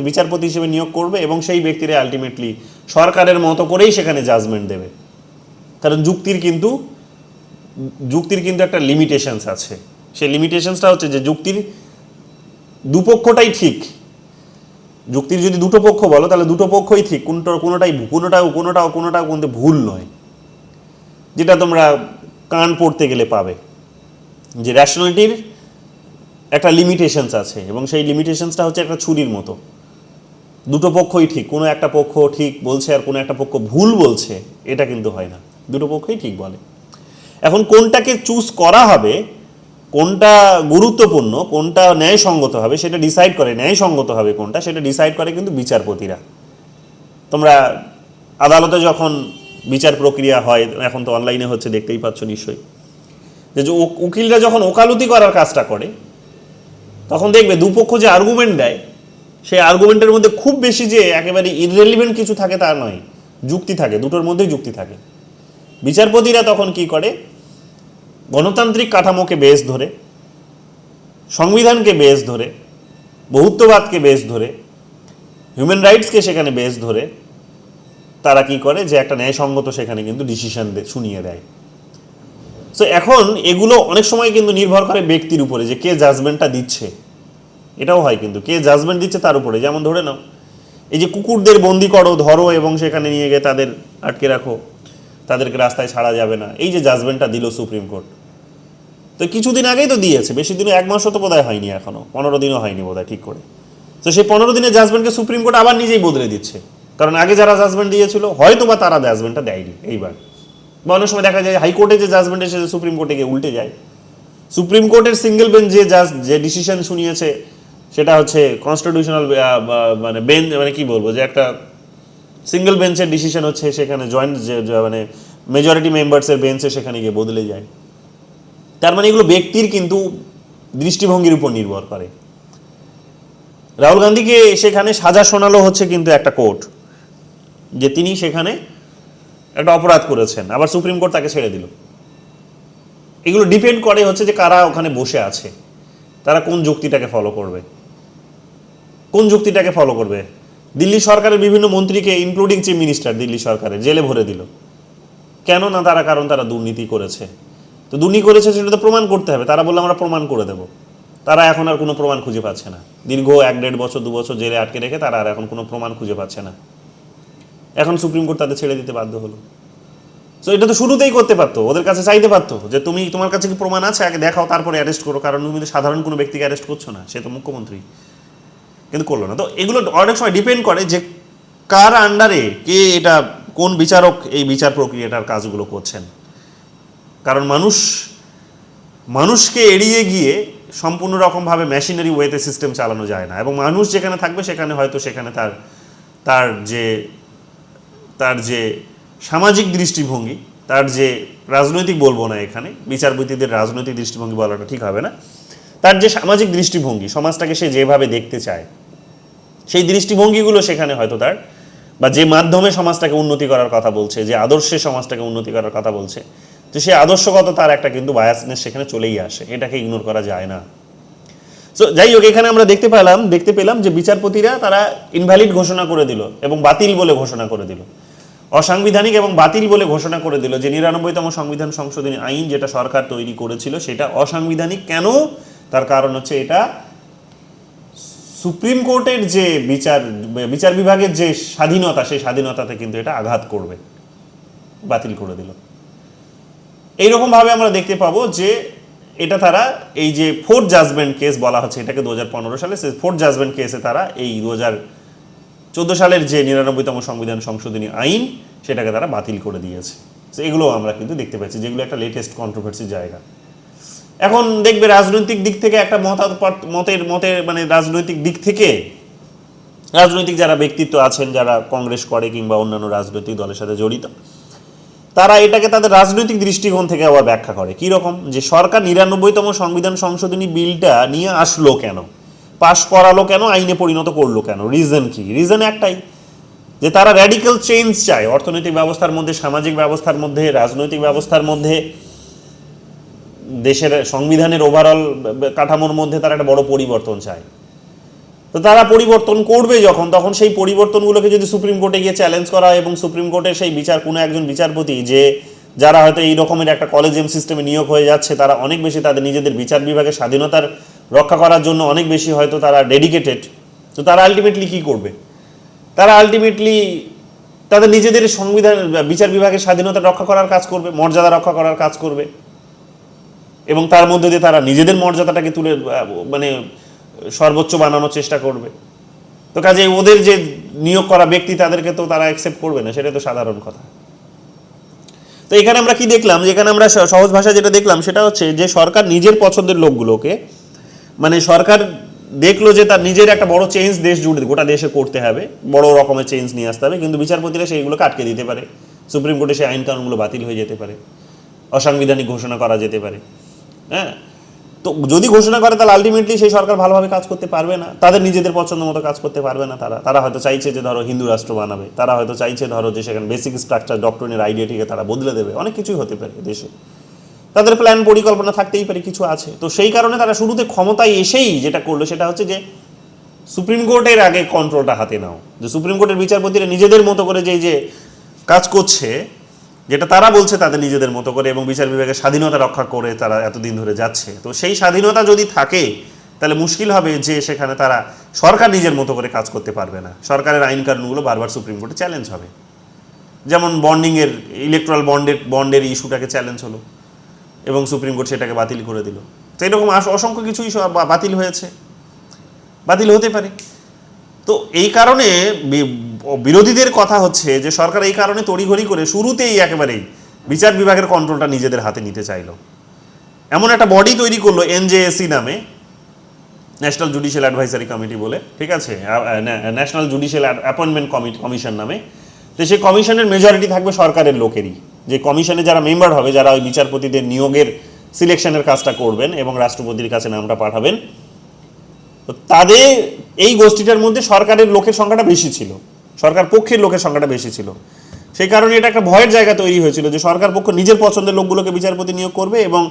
বিচারপতি হিসেবে নিয়োগ করবে এবং সেই ব্যক্তিরা আলটিমেটলি সরকারের মতো করেই সেখানে জাজমেন্ট দেবে। কারণ যুক্তির কিন্তু একটা লিমিটেশনস আছে। সেই লিমিটেশনসটা হচ্ছে যে যুক্তির দুপক্ষটাই ঠিক। যুক্তির যদি দুটো পক্ষ বলো তাহলে দুটো পক্ষই ঠিক, কোনোটাও কিন্তু ভুল নয়, যেটা তোমরা কান পড়তে গেলে পাবে যে র্যাশনালিটির একটা লিমিটেশনস আছে, এবং সেই লিমিটেশনসটা হচ্ছে একটা ছুরির মতো। দুটো পক্ষই ঠিক, কোনো একটা পক্ষ ঠিক বলছে আর কোনো একটা পক্ষ ভুল বলছে, এটা কিন্তু হয় না, দুটো পক্ষই ঠিক বলে। এখন কোনটাকে চুজ করা হবে, কোনটা গুরুত্বপূর্ণ, কোনটা ন্যায়সঙ্গত হবে, সেটা ডিসাইড করে, ন্যায়সঙ্গত হবে কোনটা সেটা ডিসাইড করে কিন্তু বিচারপতিরা। তোমরা আদালতে যখন বিচার প্রক্রিয়া হয়, এখন তো অনলাইনে হচ্ছে, দেখতেই পাচ্ছ নিশ্চয়ই, যে উকিলরা যখন ওকালতি করার কাজটা করে, তখন দেখবে দুপক্ষ যে আর্গুমেন্ট দেয়, সেই আর্গুমেন্টের মধ্যে খুব বেশি যে একেবারে ইররেলিভেন্ট কিছু থাকে তা নয়, যুক্তি থাকে, দুটোর মধ্যেই যুক্তি থাকে। বিচারপতিরা তখন কি করে, গণতান্ত্রিক কাঠামোকে বেস ধরে, সংবিধানকে বেস ধরে, বহুত্ববাদকে বেস ধরে, হিউম্যান রাইটসকে সেখানে বেস ধরে তারা কি করে, যে একটা ন্যায়সঙ্গত সেখানে কিন্তু ডিসিশন শুনিয়ে দেয়। সো এখন এগুলো অনেক সময় কিন্তু নির্ভর করে ব্যক্তির উপরে, যে কে জাজমেন্টটা দিচ্ছে, এটাও হয় কিন্তু কে জাজমেন্ট দিচ্ছে তার উপরে। যেমন ধরে নাও, এই যে কুকুরদের বন্দি করো, ধরো এবং সেখানে নিয়ে গিয়ে তাদের আটকে রাখো, তাদেরকে রাস্তায় ছাড়া যাবে না, এই যে জাজমেন্টটা দিল সুপ্রিম কোর্ট, তো কিছুদিন আগেই তো দিয়েছে, বেশি দিনও, 1 মাসও তো বোধহয় হয়নি, এখনো 15 দিনও হয়নি বোধহয় ঠিক করে। তো সেই 15 দিনের জাজমেন্টকে সুপ্রিম কোর্ট আবার নিজেই বদলে দিচ্ছে, কারণ আগে যারা জাজমেন্ট দিয়েছিল হয়তো বা তারা জাজমেন্টটা দেয়নি এইবার। বা অনেক সময় দেখা যায় হাইকোর্টে যে জাজমেন্ট এসেছে সুপ্রিম কোর্টে গিয়ে উল্টে যায়। সুপ্রিম কোর্টের সিঙ্গেল বেঞ্চ যে ডিসিশন শুনিয়েছে সেটা হচ্ছে কনস্টিটিউশনাল মানে বেঞ্চ, মানে কি বলবো, যে একটা সিঙ্গেল বেঞ্চের ডিসিশন হচ্ছে, সেখানে জয়েন্ট মানে মেজরিটি মেম্বার্সের বেঞ্চে সেখানে গিয়ে বদলে যায়। তার মানে এগুলো ব্যক্তির কিন্তু দৃষ্টিভঙ্গির উপর নির্ভর করে। রাহুল গান্ধীকে সেখানে সাজা শোনালো হচ্ছে কিন্তু একটা কোর্ট, যে তিনি সেখানে একটা অপরাধ করেছেন, আবার সুপ্রিম কোর্ট তাকে ছেড়ে দিল। এগুলো ডিপেন্ড করে হচ্ছে যে কারা ওখানে বসে আছে, তারা কোন যুক্তিটাকে ফলো করবে। দিল্লি সরকারের বিভিন্ন মন্ত্রীকে, ইনক্লুডিং চিফ মিনিস্টার দিল্লি সরকারের, জেলে ভরে দিল। কেন না, কারণ তারা দুর্নীতি করেছে। তো দুর্নীতি করেছে সেটা তো প্রমাণ করতে হবে, তারা বললে আমরা প্রমাণ করে দেব। তারা এখন আর কোনো প্রমাণ খুঁজে পাচ্ছে না, দীর্ঘ 1-1.5 বছর 2 বছর জেলে আটকে রেখে তারা আর এখন কোনো প্রমাণ খুঁজে পাচ্ছে না। এখন সুপ্রিম কোর্ট তাদের ছেড়ে দিতে বাধ্য হলো। তো এটা তো শুরুতেই করতে পারতো, ওদের কাছে চাইতে পারতো যে তোমার কাছে কি প্রমাণ আছে, আগে দেখাও, তারপরে অ্যারেস্ট করো, কারণ তুমি তো সাধারণ কোনো ব্যক্তিকে অ্যারেস্ট করছো না, সে তো মুখ্যমন্ত্রী। কিন্তু করলো না। তো এগুলো অনেক সময় ডিপেন্ড করে যে কার আন্ডারে কে, এটা কোন বিচারক এই বিচার প্রক্রিয়াটার কাজগুলো করছেন। কারণ মানুষকে এড়িয়ে গিয়ে সম্পূর্ণ রকমভাবে মেশিনারি ওয়েতে সিস্টেম চালানো যায় না, এবং মানুষ যেখানে থাকবে সেখানে হয়তো সেখানে তার যে সামাজিক দৃষ্টিভঙ্গি, তার যে রাজনৈতিক, বলবো না এখানে বিচারপতিদের রাজনৈতিক দৃষ্টিভঙ্গি বলাটা ঠিক হবে না, তার যে সামাজিক দৃষ্টিভঙ্গি, সমাজটাকে সে যেভাবে দেখতে চায়, সেই দৃষ্টিভঙ্গিগুলো সেখানে হয়তো তার, বা যে মাধ্যমে সমাজটাকে উন্নতি করার কথা বলছে, যে আদর্শে সমাজটাকে উন্নতি করার কথা বলছে, তো সেই আদর্শগত তার একটা কিন্তু বায়াসনেস সেখানে চলেই আসে, এটাকে ইগনোর করা যায় না। সো যাই হোক, এখানে আমরা দেখতে পেলাম যে বিচারপতিরা তারা ইনভ্যালিড ঘোষণা করে দিল এবং বাতিল বলে ঘোষণা করে দিল, অসাংবিধানিক এবং বাতিল বলে ঘোষণা করে দিল যে 99তম সংবিধান সংশোধনী আইন যেটা সরকার তৈরি করেছিল সেটা অসাংবিধানিক। কেন? তার কারণ হচ্ছে এটা সুপ্রিম কোর্টের যে বিচার বিভাগের যে স্বাধীনতা, সেই স্বাধীনতাতে কিন্তু এটা আঘাত করবে, বাতিল করে দিল। এইরকম ভাবে আমরা দেখতে পাবো যে এটা তারা এই যে ফোর্থ জাজমেন্ট কেস বলা হচ্ছে এটাকে 2015 সালে, ফোর্থ জাজমেন্ট কেসে তারা এই 2014 সালের যে 99তম সংবিধান সংশোধনী আইন সেটাকে তারা বাতিল করে দিয়েছে। এগুলো আমরা কিন্তু দেখতে পাচ্ছি, যেগুলো একটা লেটেস্ট কন্ট্রোভার্সির জায়গা। এখন দেখবে রাজনৈতিক দিক থেকে একটা মতের মানে রাজনৈতিক দিক থেকে রাজনৈতিক যারা ব্যক্তিত্ব আছেন, যারা কংগ্রেস করে কিংবা অন্যান্য রাজনৈতিক দলের সাথে জড়িত, তারা এটাকে তাদের রাজনৈতিক দৃষ্টিকোণ থেকে আবার ব্যাখ্যা করে। কি রকম? যে সরকার 99তম সংবিধান সংশোধনী বিলটা নিয়ে আসলো কেন, পাশ করালো কেন, আইনে পরিণত করলো কেন, রিজন কি? রিজন একটাই, যে তারা র্যাডিক্যাল চেঞ্জ চায় অর্থনৈতিক ব্যবস্থার মধ্যে, সামাজিক ব্যবস্থার মধ্যে, রাজনৈতিক ব্যবস্থার মধ্যে, দেশের সংবিধানের ওভারঅল কাঠামোর মধ্যে তারা একটা বড় পরিবর্তন চায়। তো তারা পরিবর্তন করবে যখন, তখন সেই পরিবর্তনগুলোকে যদি সুপ্রিম কোর্টে গিয়ে চ্যালেঞ্জ করা হয় এবং সুপ্রিম কোর্টের সেই কোনো একজন বিচারপতি, যে যারা হয়তো এই রকমের একটা কলেজিয়াম সিস্টেমে নিয়োগ হয়ে যাচ্ছে, তারা অনেক বেশি তাদের নিজেদের বিচার বিভাগের স্বাধীনতার রক্ষা করার জন্য অনেক বেশি হয়তো তারা ডেডিকেটেড, তো তারা আলটিমেটলি কী করবে? তারা আলটিমেটলি তাদের নিজেদের সংবিধান বিচার বিভাগের স্বাধীনতা রক্ষা করার কাজ করবে, মর্যাদা রক্ষা করার কাজ করবে, এবং তার মধ্যে দিয়ে তারা নিজেদের মর্যাদাটাকে তুলে মানে সর্বোচ্চ বানানোর চেষ্টা করবে। তো কাজে ওদের যে নিয়োগ করা ব্যক্তি, তাদেরকে তো তারা অ্যাকসেপ্ট করবে না, সেটা তো সাধারণ কথা। তো এখানে আমরা কি দেখলাম? যে এখানে আমরা সহজ ভাষায় যেটা দেখলাম সেটা হচ্ছে যে সরকার নিজের পছন্দের লোকগুলোকে, মানে সরকার দেখলো যে তার নিজের একটা বড় চেঞ্জ দেশ জুড়ে, গোটা দেশে করতে হবে, বড় রকমের চেঞ্জ নিয়ে আসতে হবে, কিন্তু বিচারপতিরা সেইগুলোকে আটকে দিতে পারে, সুপ্রিম কোর্টে সেই আইন কানুনগুলো বাতিল হয়ে যেতে পারে, অসাংবিধানিক ঘোষণা করা যেতে পারে। হ্যাঁ, তো যদি ঘোষণা করে তাহলে আলটিমেটলি সেই সরকার ভালোভাবে কাজ করতে পারবে না, তাদের নিজেদের পছন্দ মতো কাজ করতে পারবে না। তারা হয়তো চাইছে যে ধরো হিন্দু রাষ্ট্র বানাবে, তারা হয়তো চাইছে ধরো যে সেখানে বেসিক স্ট্রাকচার ডক্ট্রিনের আইডিয়াটিকে তারা বদলে দেবে, অনেক কিছুই হতে পারে দেশে, তাদের প্ল্যান পরিকল্পনা থাকতেই পারে, কিছু আছে। তো সেই কারণে তারা শুরুতে ক্ষমতায় এসেই যেটা করলো সেটা হচ্ছে যে সুপ্রিম কোর্টের আগে কন্ট্রোলটা হাতে নাও, যে সুপ্রিম কোর্টের বিচারপতিরা নিজেদের মতো করে যে কাজ করছে, যেটা তারা বলছে তাদের নিজেদের মতো করে, এবং বিচার বিভাগের স্বাধীনতা রক্ষা করে তারা এতদিন ধরে যাচ্ছে। তো সেই স্বাধীনতা যদি থাকে তাহলে মুশকিল হবে যে সেখানে তারা সরকার নিজের মতো করে কাজ করতে পারবে না, সরকারের আইন কানুনগুলো বারবার সুপ্রিম কোর্টে চ্যালেঞ্জ হবে। যেমন বন্ডিংয়ের, ইলেকট্রাল বন্ডের ইস্যুটাকে চ্যালেঞ্জ হলো এবং সুপ্রিম কোর্ট সেটাকে বাতিল করে দিল। তো এরকম অসংখ্য কিছুই বাতিল হয়েছে, বাতিল হতে পারে। তো এই কারণে বিরোধীদের কথা হচ্ছে যে সরকার এই কারণে তড়িঘড়ি করে শুরুতেই একেবারেই বিচার বিভাগের কন্ট্রোলটা নিজেদের হাতে নিতে চাইল, এমন একটা বডি তৈরি করলো এনজেএসি নামে, ন্যাশনাল জুডিশিয়াল অ্যাডভাইসারি কমিটি বলে, ঠিক আছে, ন্যাশনাল জুডিশিয়াল অ্যাপয়েন্টমেন্ট কমিশন নামে। তো সেই কমিশনের মেজরিটি থাকবে সরকারের লোকেরই, যে কমিশনে যারা মেম্বার হবে, যারা ওই বিচারপতিদের নিয়োগের সিলেকশনের কাজটা করবেন এবং রাষ্ট্রপতির কাছে নামটা পাঠাবেন, তো তাদের এই গোষ্ঠীটার মধ্যে সরকারের লোকের সংখ্যাটা বেশি ছিল, সরকার পক্ষের লোকের সংখ্যাটা বেশি ছিল। সেই কারণে এটা একটা ভয়ের জায়গা তৈরি হয়েছিল যে সরকার পক্ষ নিজের পছন্দের লোকগুলোকে বিচারপতি নিয়োগ করবে এবং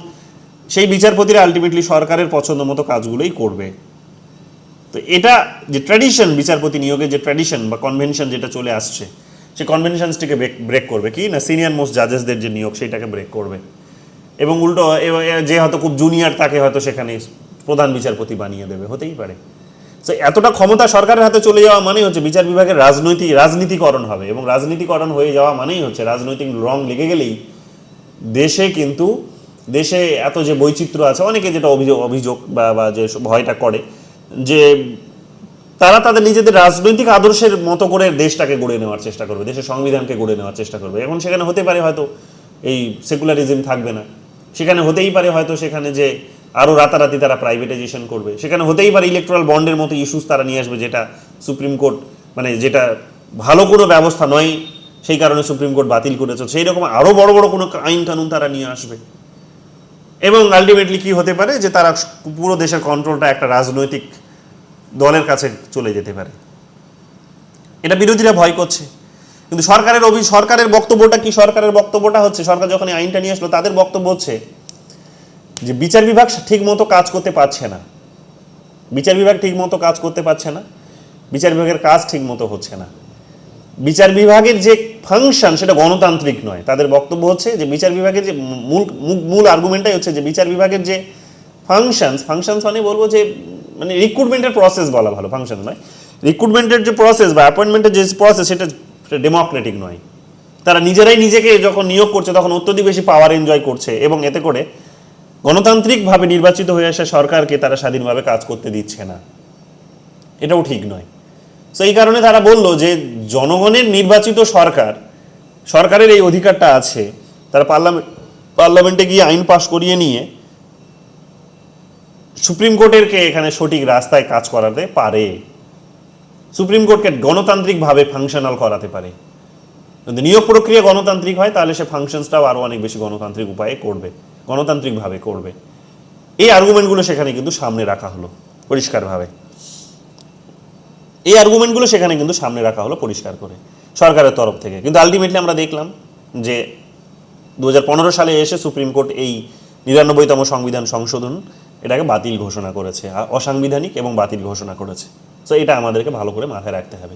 সেই বিচারপতিরা আলটিমেটলি সরকারের পছন্দ মতো কাজগুলোই করবে। তো এটা যে ট্র্যাডিশন, বিচারপতি নিয়োগের যে ট্র্যাডিশন বা কনভেনশন যেটা চলে আসছে, সেই কনভেনশনসটিকে ব্রেক করবে কি না, সিনিয়র মোস্ট জাজেসদের যে নিয়োগ সেইটাকে ব্রেক করবে, এবং উল্টো যে হয়তো খুব জুনিয়র তাকে হয়তো সেখানে প্রধান বিচারপতি বানিয়ে দেবে, হতেই পারে। তো এতটা ক্ষমতা সরকারের হাতে চলে যাওয়া মানেই হচ্ছে বিচার বিভাগের রাজনীতিকরণ হবে, এবং রাজনীতিকরণ হয়ে যাওয়া মানেই হচ্ছে রাজনৈতিক রং লেগে গেলেই দেশে এত যে বৈচিত্র্য আছে, অনেকে যেটা অভিযোগ বা যে ভয়টা করে যে তারা তাদের নিজেদের রাজনৈতিক আদর্শের মতো করে দেশটাকে গড়ে নেওয়ার চেষ্টা করবে, দেশের সংবিধানকে গড়ে নেওয়ার চেষ্টা করবে। এখন সেখানে হতে পারে হয়তো এই সেকুলারিজম থাকবে না, সেখানে হতেই পারে হয়তো সেখানে যে আরও রাতারাতি তারা প্রাইভেটাইজেশন করবে, সেখানে হতেই পারে ইলেকট্রাল বন্ডের মতো ইস্যুস তারা নিয়ে আসবে, যেটা সুপ্রিম কোর্ট মানে যেটা ভালো কোনো ব্যবস্থা নয়, সেই কারণে সুপ্রিম কোর্ট বাতিল করেছে, সেই রকম আরও বড় বড় কোনো আইন কানুন তারা নিয়ে আসবে। এবং আলটিমেটলি কি হতে পারে যে তারা পুরো দেশের কন্ট্রোলটা একটা রাজনৈতিক দলের কাছে চলে যেতে পারে। এটা বিরোধীরা ভয় করছে, কিন্তু সরকারের বক্তব্যটা কি? সরকারের বক্তব্যটা হচ্ছে, সরকার যখন এই আইনটা নিয়ে আসলো তাদের বক্তব্য হচ্ছে যে বিচার বিভাগ ঠিক মতো কাজ করতে পারছে না, বিচার বিভাগ ঠিক মতো কাজ করতে পারছে না, বিচার বিভাগের কাজ ঠিক মতো হচ্ছে না, বিচার বিভাগের যে ফাংশন সেটা গণতান্ত্রিক নয়। তাদের বক্তব্য হচ্ছে যে বিচার বিভাগের যে মূল আর্গুমেন্টটাই হচ্ছে যে বিচার বিভাগের যে ফাংশনস মানে বলবো যে মানে রিক্রুটমেন্টের প্রসেস বলা ভালো, ফাংশন নয়, রিক্রুটমেন্টের যে প্রসেস বা অ্যাপয়েন্টমেন্টের যে প্রসেস সেটা ডেমোক্রেটিক নয়। তারা নিজেরাই নিজেকে যখন নিয়োগ করছে তখন অত্যধিক বেশি পাওয়ার এনজয় করছে এবং এতে করে গণতান্ত্রিকভাবে নির্বাচিত হয়ে আসা সরকারকে তারা স্বাধীনভাবে কাজ করতে দিচ্ছে না, এটাও ঠিক নয়। তো এই কারণে তারা বলল যে জনগণের নির্বাচিত সরকারের এই অধিকারটা আছে, তারা পার্লামেন্টে গিয়ে আইন পাশ করিয়ে নিয়ে সুপ্রিম কোর্টেরকে এখানে সঠিক রাস্তায় কাজ করাতে পারে, সুপ্রিম কোর্টকে গণতান্ত্রিকভাবে ফাংশনাল করাতে পারে। যদি নিয়োগ প্রক্রিয়া গণতান্ত্রিক হয় তাহলে সে ফাংশনসটাও আরও অনেক বেশি গণতান্ত্রিক উপায়ে করবে, গণতান্ত্রিকভাবে করবে। এই আর্গুমেন্টগুলো সেখানে কিন্তু সামনে রাখা হলো পরিষ্কারভাবে, এই আর্গুমেন্টগুলো সেখানে কিন্তু সামনে রাখা হলো পরিষ্কার করে সরকারের তরফ থেকে। কিন্তু আলটিমেটলি আমরা দেখলাম যে 2015 সালে এসে সুপ্রিম কোর্ট এই 99তম সংবিধান সংশোধন এটাকে বাতিল ঘোষণা করেছে, অসাংবিধানিক এবং বাতিল ঘোষণা করেছে। তো এটা আমাদেরকে ভালো করে মাথায় রাখতে হবে।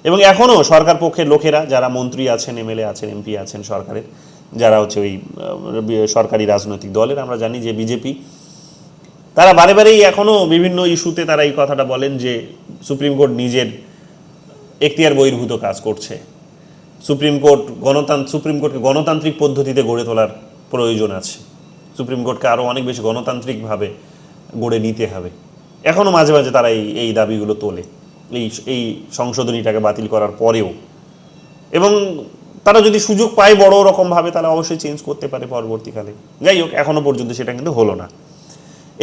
এবং এখনও সরকার পক্ষের লোকেরা যারা মন্ত্রী আছেন, এমএলএ আছেন, এমপি আছেন সরকারের, যারা হচ্ছে ওই সরকারি রাজনৈতিক দলের, আমরা জানি যে বিজেপি, তারা বারে বারেই এখনও বিভিন্ন ইস্যুতে তারা এই কথাটা বলেন যে সুপ্রিম কোর্ট নিজের এখতিয়ার বহির্ভূত কাজ করছে, সুপ্রিম কোর্টকে গণতান্ত্রিক পদ্ধতিতে গড়ে তোলার প্রয়োজন আছে, সুপ্রিম কোর্টকে আরও অনেক বেশি গণতান্ত্রিকভাবে গড়ে নিতে হবে। এখনও মাঝে মাঝে তারা এই দাবিগুলো তোলে এই সংশোধনীটাকে বাতিল করার পরেও। এবং তারা যদি সুযোগ পায় বড় রকমভাবে তাহলে অবশ্যই চেঞ্জ করতে পারে পরবর্তীকালে। যাই হোক, এখনও পর্যন্ত সেটা কিন্তু হলো না।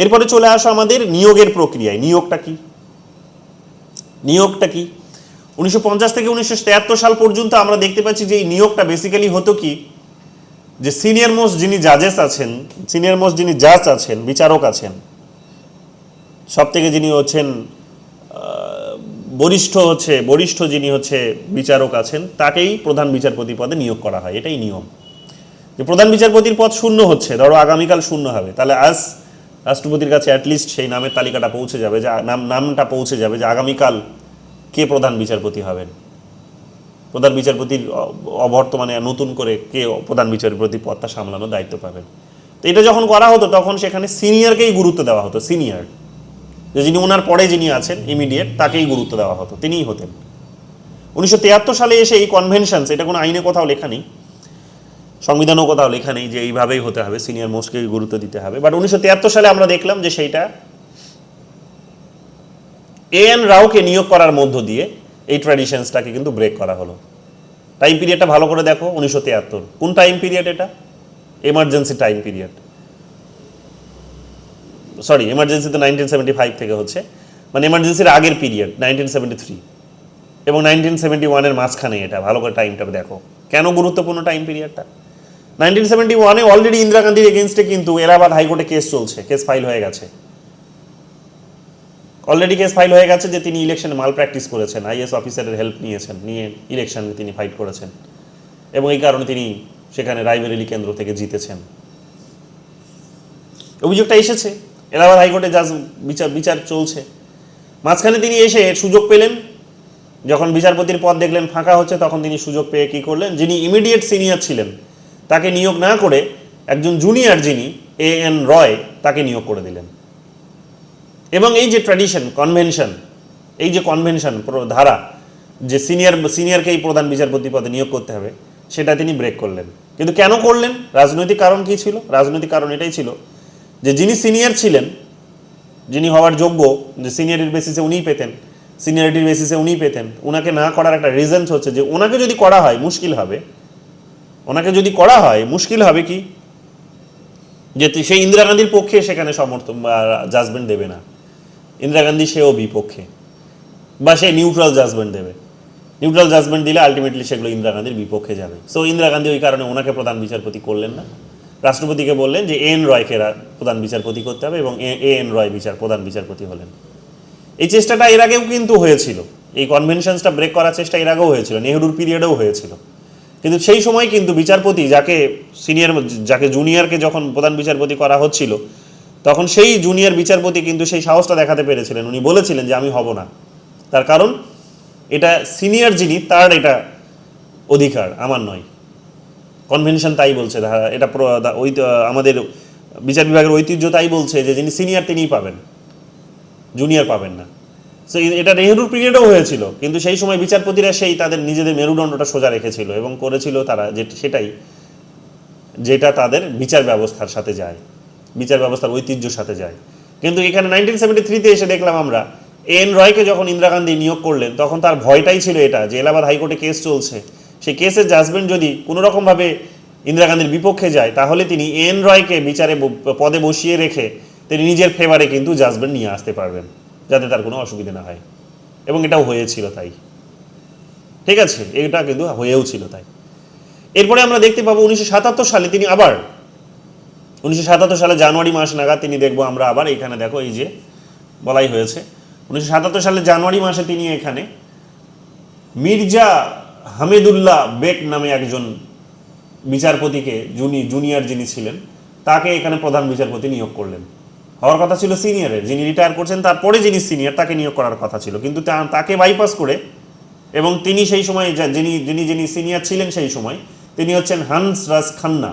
এরপরে চলে আসো আমাদের নিয়োগের প্রক্রিয়ায়। নিয়োগটা কি 1950 থেকে 1973 সাল পর্যন্ত আমরা দেখতে পাচ্ছি যে এই নিয়োগটা বেসিক্যালি হতো কি, যে সিনিয়র মোস্ট যিনি জাজ আছেন, বিচারক আছেন, সব থেকে যিনি হচ্ছেন বরিষ্ঠ যিনি হচ্ছে বিচারক আছেন, তাকেই প্রধান বিচারপতি পদে নিয়োগ করা হয়। এটাই নিয়ম, যে প্রধান বিচারপতির পদ শূন্য হচ্ছে, ধরো আগামীকাল শূন্য হবে, তাহলে আজ রাষ্ট্রপতির কাছে অ্যাটলিস্ট সেই নামের তালিকাটা পৌঁছে যাবে, যে নামটা পৌঁছে যাবে যে আগামীকাল কে প্রধান বিচারপতি হবেন, প্রধান বিচারপতির অবর্তমানে নতুন করে কে প্রধান বিচারপতি পদটা সামলানোর দায়িত্ব পাবেন। তো এটা যখন করা হতো তখন সেখানে সিনিয়রকেই গুরুত্ব দেওয়া হতো, সিনিয়র যে যিনি ওনার পরে যিনি আছেন ইমিডিয়েট, তাকেই গুরুত্ব দেওয়া হতো, তিনিই হতেন। 1973 সালে এসে এই কনভেনশনস, এটা কোনো আইনে কোথাও লেখা নেই, সংবিধানেও কোথাও লেখা নেই যে এইভাবেই হতে হবে, সিনিয়র মোস্টকে গুরুত্ব দিতে হবে। বাট 1973 সালে আমরা দেখলাম যে সেইটা এএন রাওকে নিয়োগ করার মধ্য দিয়ে এই ট্র্যাডিশনসটাকে কিন্তু ব্রেক করা হলো। টাইম পিরিয়ডটা ভালো করে দেখো, 1973 কোন টাইম পিরিয়ড? এটা এমার্জেন্সি টাইম পিরিয়ড, এমার্জেন্সি তো 1975 থেকে হচ্ছে, মানে এমার্জেন্সির আগের পিরিয়ড 1973 এবং 1971-এর মাঝখানে। এটা ভালো করে টাইমটা দেখো, কেন গুরুত্বপূর্ণ টাইম পিরিয়ডটা। 1971-এ অলরেডি ইন্দিরা গান্ধীর এগেনস্টে কিন্তু এলাহাবাদ হাইকোর্টে কেস ফাইল হয়ে গেছে, যে তিনি ইলেকশনে মাল প্র্যাকটিস করেছেন, আইএস অফিসারের হেল্প নিয়ে ইলেকশনে তিনি ফাইট করেছেন এবং এই কারণে তিনি সেখানে রায়বেরেলি কেন্দ্র থেকে জিতেছেন। অভিযোগটা এসেছে, এলাহাবাদ হাইকোর্টে বিচার চলছে। মাঝখানে তিনি এসে সুযোগ পেলেন, যখন বিচারপতির পদ দেখলেন ফাঁকা হচ্ছে, তখন তিনি সুযোগ পেয়ে কী করলেন, যিনি ইমিডিয়েট সিনিয়র ছিলেন তাকে নিয়োগ না করে একজন জুনিয়র যিনি এএন রয় তাকে নিয়োগ করে দিলেন। এবং এই যে ট্র্যাডিশন, কনভেনশন ধারা, যে সিনিয়রকেই প্রধান বিচারপতি পদে নিয়োগ করতে হবে, সেটা তিনি ব্রেক করলেন। কিন্তু কেন করলেন? রাজনৈতিক কারণ কী ছিল? রাজনৈতিক কারণ এটাই ছিল যে যিনি সিনিয়র ছিলেন, যিনি হওয়ার যোগ্য, যে সিনিয়রিটির বেসিসে উনিই পেতেন, ওনাকে না করার একটা রিজনস হচ্ছে যে ওনাকে যদি করা হয় মুশকিল হবে কি, যে সেই ইন্দিরা গান্ধীর পক্ষে সেখানে সমর্থন বা জাজমেন্ট দেবে না, ইন্দিরা গান্ধী সেও বিপক্ষে, বা সে নিউট্রাল জাজমেন্ট দেবে। নিউট্রাল জাজমেন্ট দিলে আলটিমেটলি সেগুলো ইন্দিরা গান্ধীর বিপক্ষে যাবে। সো ইন্দিরা গান্ধী ওই কারণে ওনাকে প্রধান বিচারপতি করলেন না, রাষ্ট্রপতিকে বললেন যে এএন রয়কে প্রধান বিচারপতি করতে হবে এবং এএন রয় প্রধান বিচারপতি হলেন। এই চেষ্টাটা এর আগেও কিন্তু হয়েছিল, এই কনভেনশনসটা ব্রেক করার চেষ্টা এর আগেও হয়েছিল, নেহরুর পিরিয়ডেও হয়েছিল। কিন্তু সেই সময় কিন্তু বিচারপতি যাকে জুনিয়রকে যখন প্রধান বিচারপতি করা হচ্ছিল, তখন সেই জুনিয়র বিচারপতি কিন্তু সেই সাহসটা দেখাতে পেরেছিলেন, উনি বলেছিলেন যে আমি হব না, তার কারণ এটা সিনিয়র যিনি তার এটা অধিকার, আমার নয়। কনভেনশন তাই বলছে, এটা আমাদের বিচার বিভাগের ঐতিহ্য তাই বলছে যে যিনি সিনিয়র তিনিই পাবেন, জুনিয়র পাবেন না। সো এটা নেহরুর পিরিয়ডেও হয়েছিল, কিন্তু সেই সময় বিচারপতিরা সেই তাদের নিজেদের মেরুদণ্ডটা সোজা রেখেছিল এবং করেছিল তারা সেটাই যেটা তাদের বিচার ব্যবস্থার সাথে যায়, বিচার ব্যবস্থার ঐতিহ্যের সাথে যায়। কিন্তু এখানে 1973-তে এসে দেখলাম আমরা এন রয়কে যখন ইন্দিরা গান্ধী নিয়োগ করলেন, তখন তার ভয়টাই ছিল এটা যে এলাহাবাদ হাইকোর্টে কেস চলছে, সেই কেসের জাজমেন্ট যদি কোনো রকমভাবে ইন্দিরা গান্ধীর বিপক্ষে যায় তাহলে তিনি এন রয়কে বিচারে পদে বসিয়ে রেখে তিনি নিজের ফেভারে কিন্তু জাজমেন্ট নিয়ে আসতে পারবেন, যাতে তার কোনো অসুবিধা না হয়। এবং এটাও হয়েছিল তাই, ঠিক আছে, এটা কিন্তু হয়েও ছিল তাই। এরপরে আমরা দেখতে পাবো 1977 সালে তিনি আবার 1977 সালে জানুয়ারি মাস নাগাদ তিনি দেখবো আমরা আবার এখানে দেখো এই যে বলাই হয়েছে 1977 সালে জানুয়ারি মাসে তিনি এখানে মির্জা হামিদুল্লাহ বেক নামে একজন বিচারপতিকে জুনিয়র যিনি ছিলেন তাকে এখানে প্রধান বিচারপতি নিয়োগ করলেন। হওয়ার কথা ছিল সিনিয়রের, যিনি রিটায়ার করছেন তারপরে যিনি সিনিয়র তাকে নিয়োগ করার কথা ছিল, কিন্তু তাকে বাইপাস করে, এবং তিনি সেই সময় যিনি সিনিয়র ছিলেন সেই সময় তিনি হচ্ছেন হান্সরাজ খান্না।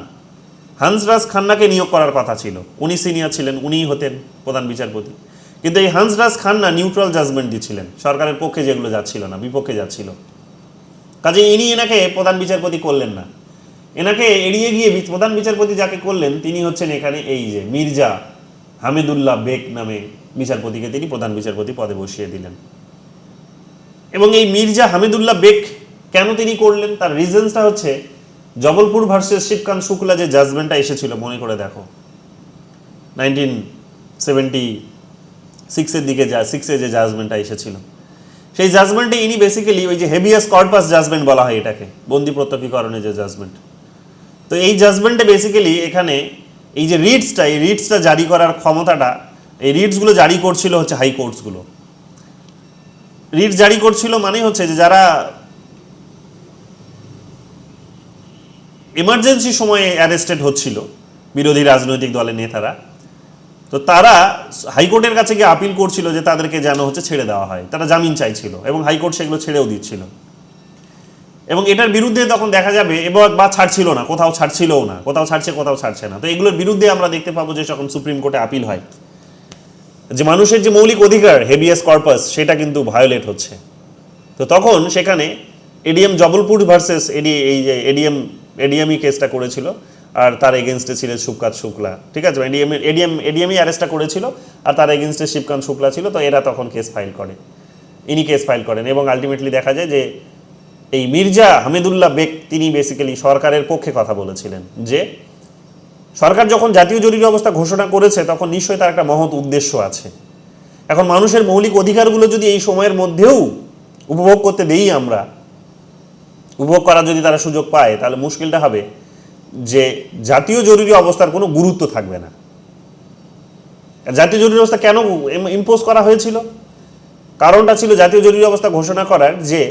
হান্সরাজ খান্নাকে নিয়োগ করার কথা ছিল, উনি সিনিয়র ছিলেন, উনিই হতেন প্রধান বিচারপতি। কিন্তু এই হান্সরাজ খান্না নিউট্রাল জাজমেন্ট দিচ্ছিলেন, সরকারের পক্ষে যেগুলো যাচ্ছিল না বিপক্ষে যাচ্ছিল, কাজে ইনি এনাকে প্রধান বিচারপতি করলেন না। এনাকে এড়িয়ে গিয়ে প্রধান বিচারপতি যাকে করলেন তিনি হচ্ছেন এখানে এই যে মির্জা হামিদুল্লাহ বেক নামে বিচারপতিকে তিনি প্রধান বিচারপতি পদে বসিয়ে দিলেন। এবং এই মির্জা হামিদুল্লাহ বেক কেন তিনি করলেন তার রিজনসটা হচ্ছে জবলপুর ভার্সেস শিবকান্ত শুক্লা যে জাজমেন্টটা এসেছিল মনে করে দেখো 1976-এর দিকে 6-এ যে জাজমেন্টটা এসেছিল, সেই জাজমেন্টে ইনি বেসিক্যালি ওই যে হেভিয়াস কর্পাস জাজমেন্ট বলা হয় এটাকে, বন্দি প্রত্যক্ষীকরণের যে জাজমেন্ট, তো এই জাজমেন্টে বেসিক্যালি এখানে এই যে রিটসটা জারি করার ক্ষমতাটা, এই রিটসগুলো জারি করছিল হচ্ছে হাইকোর্টসগুলো। রিট জারি করছিল মানে হচ্ছে যে যারা এমার্জেন্সি সময়ে অ্যারেস্টেড হচ্ছিল বিরোধী রাজনৈতিক দলের নেতারা, তো তারা হাইকোর্টের কাছে গিয়ে আপিল করছিল যে তাদেরকে যেন হচ্ছে ছেড়ে দেওয়া হয়, তারা জামিন চাইছিল এবং হাইকোর্ট সেগুলো ছেড়েও দিচ্ছিল। এবং এটার বিরুদ্ধে তখন দেখা যাবে বা ছাড়ছিল না, কোথাও ছাড়ছিলও না, কোথাও ছাড়ছে কোথাও ছাড়ছে না। তো এগুলোর বিরুদ্ধে আমরা দেখতে পাবো যে যখন সুপ্রিম কোর্টে আপিল হয় যে মানুষের যে মৌলিক অধিকার হেভিয়াস কর্পাস সেটা কিন্তু ভায়োলেট হচ্ছে, তো তখন সেখানে এডিএম জবলপুর ভার্সেস এই যে এডিএমই কেসটা করেছিল, আর তার এগেনস্টে ছিলেন শিবকান্ত শুক্লা, ঠিক আছে, এডিএমই অ্যারেস্টটা করেছিল আর তার এগেনস্টে শিবকান্ত শুক্লা ছিল। তো এরা তখন কেস ফাইল করে, ইনি কেস ফাইল করেন এবং আলটিমেটলি দেখা যায় যে এই মির্জা হামিদুল্লাহ বেক তিনি বেসিক্যালি সরকারের পক্ষে কথা বলেছিলেন যে সরকার যখন জাতীয় জরুরি অবস্থা ঘোষণা করেছে তখন নিশ্চয়ই তার একটা মহৎ উদ্দেশ্য আছে। এখন মানুষের মৌলিক অধিকারগুলো যদি এই সময়ের মধ্যেও উপভোগ করতে দেই, আমরা উপভোগ করার যদি তারা সুযোগ পায়, তাহলে মুশকিলটা হবে যে জাতীয় জরুরি অবস্থার কোনো গুরুত্ব থাকবে না। জাতীয় জরুরি অবস্থা কেন ইম্পোজ করা হয়েছিল? কারণটা ছিল জাতীয় জরুরি অবস্থা ঘোষণা করার যে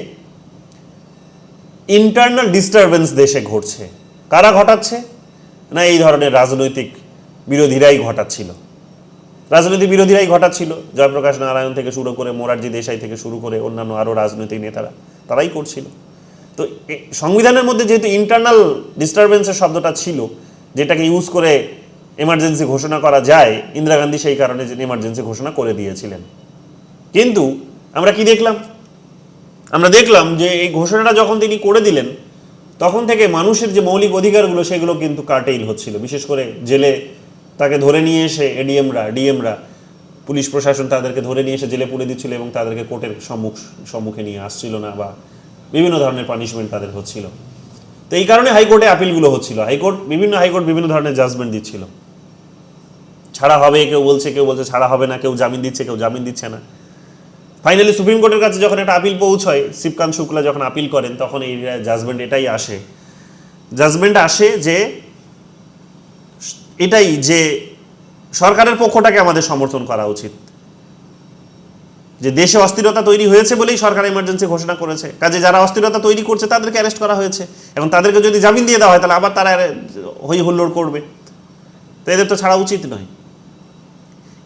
ইন্টারনাল ডিস্টারবেন্স দেশে ঘটছে, কারা ঘটাচ্ছে না এই ধরনের রাজনৈতিক বিরোধীরাই ঘটাচ্ছিল। জয়প্রকাশ নারায়ণ থেকে শুরু করে মোরারজি দেশাই থেকে শুরু করে অন্যান্য আরও রাজনৈতিক নেতারা তারাই করছিল। তো সংবিধানের মধ্যে যেহেতু ইন্টারনাল ডিস্টারবেন্সের শব্দটা ছিল, যেটাকে ইউজ করে এমার্জেন্সি ঘোষণা করা যায়, ইন্দিরা গান্ধী সেই কারণে এমার্জেন্সি ঘোষণা করে দিয়েছিলেন। কিন্তু আমরা কি দেখলাম? আমরা দেখলাম যে এই ঘোষণাটা যখন তিনি করে দিলেন তখন থেকে মানুষের যে মৌলিক অধিকারগুলো সেগুলো কিন্তু কাটেইল হচ্ছিল। বিশেষ করে জেলে তাকে ধরে নিয়ে এসে ডিএমরা পুলিশ প্রশাসন তাদেরকে ধরে নিয়ে এসে জেলে পুরে দিচ্ছিল এবং তাদেরকে কোর্টের সম্মুখে নিয়ে আসছিল না, বা বিভিন্ন ধরনের পানিশমেন্ট তাদের হচ্ছিল। তো এই কারণে হাইকোর্টে আপিলগুলো হচ্ছিল, বিভিন্ন হাইকোর্ট বিভিন্ন ধরনের জাজমেন্ট দিচ্ছিল, ছাড়া হবে কেউ বলছে ছাড়া হবে না, কেউ জামিন দিচ্ছে কেউ জামিন দিচ্ছে না। ফাইনালি সুপ্রিম কোর্টের কাছে যখন একটা আপিল পৌঁছয়, শিবকান্ত শুক্লা যখন আপিল করেন তখন এই জাজমেন্ট আসে যে সরকারের পক্ষটাকে আমাদের সমর্থন করা উচিত, যে দেশে অস্থিরতা তৈরি হয়েছে বলেই সরকার ইমার্জেন্সি ঘোষণা করেছে, কাজে যারা অস্থিরতা তৈরি করছে তাদেরকে অ্যারেস্ট করা হয়েছে। এখন তাদেরকে যদি জামিন দিয়ে দেওয়া হয় তাহলে আবার তারা হই হুল্লোড় করবে, তো এদের তো ছাড়া উচিত নয়।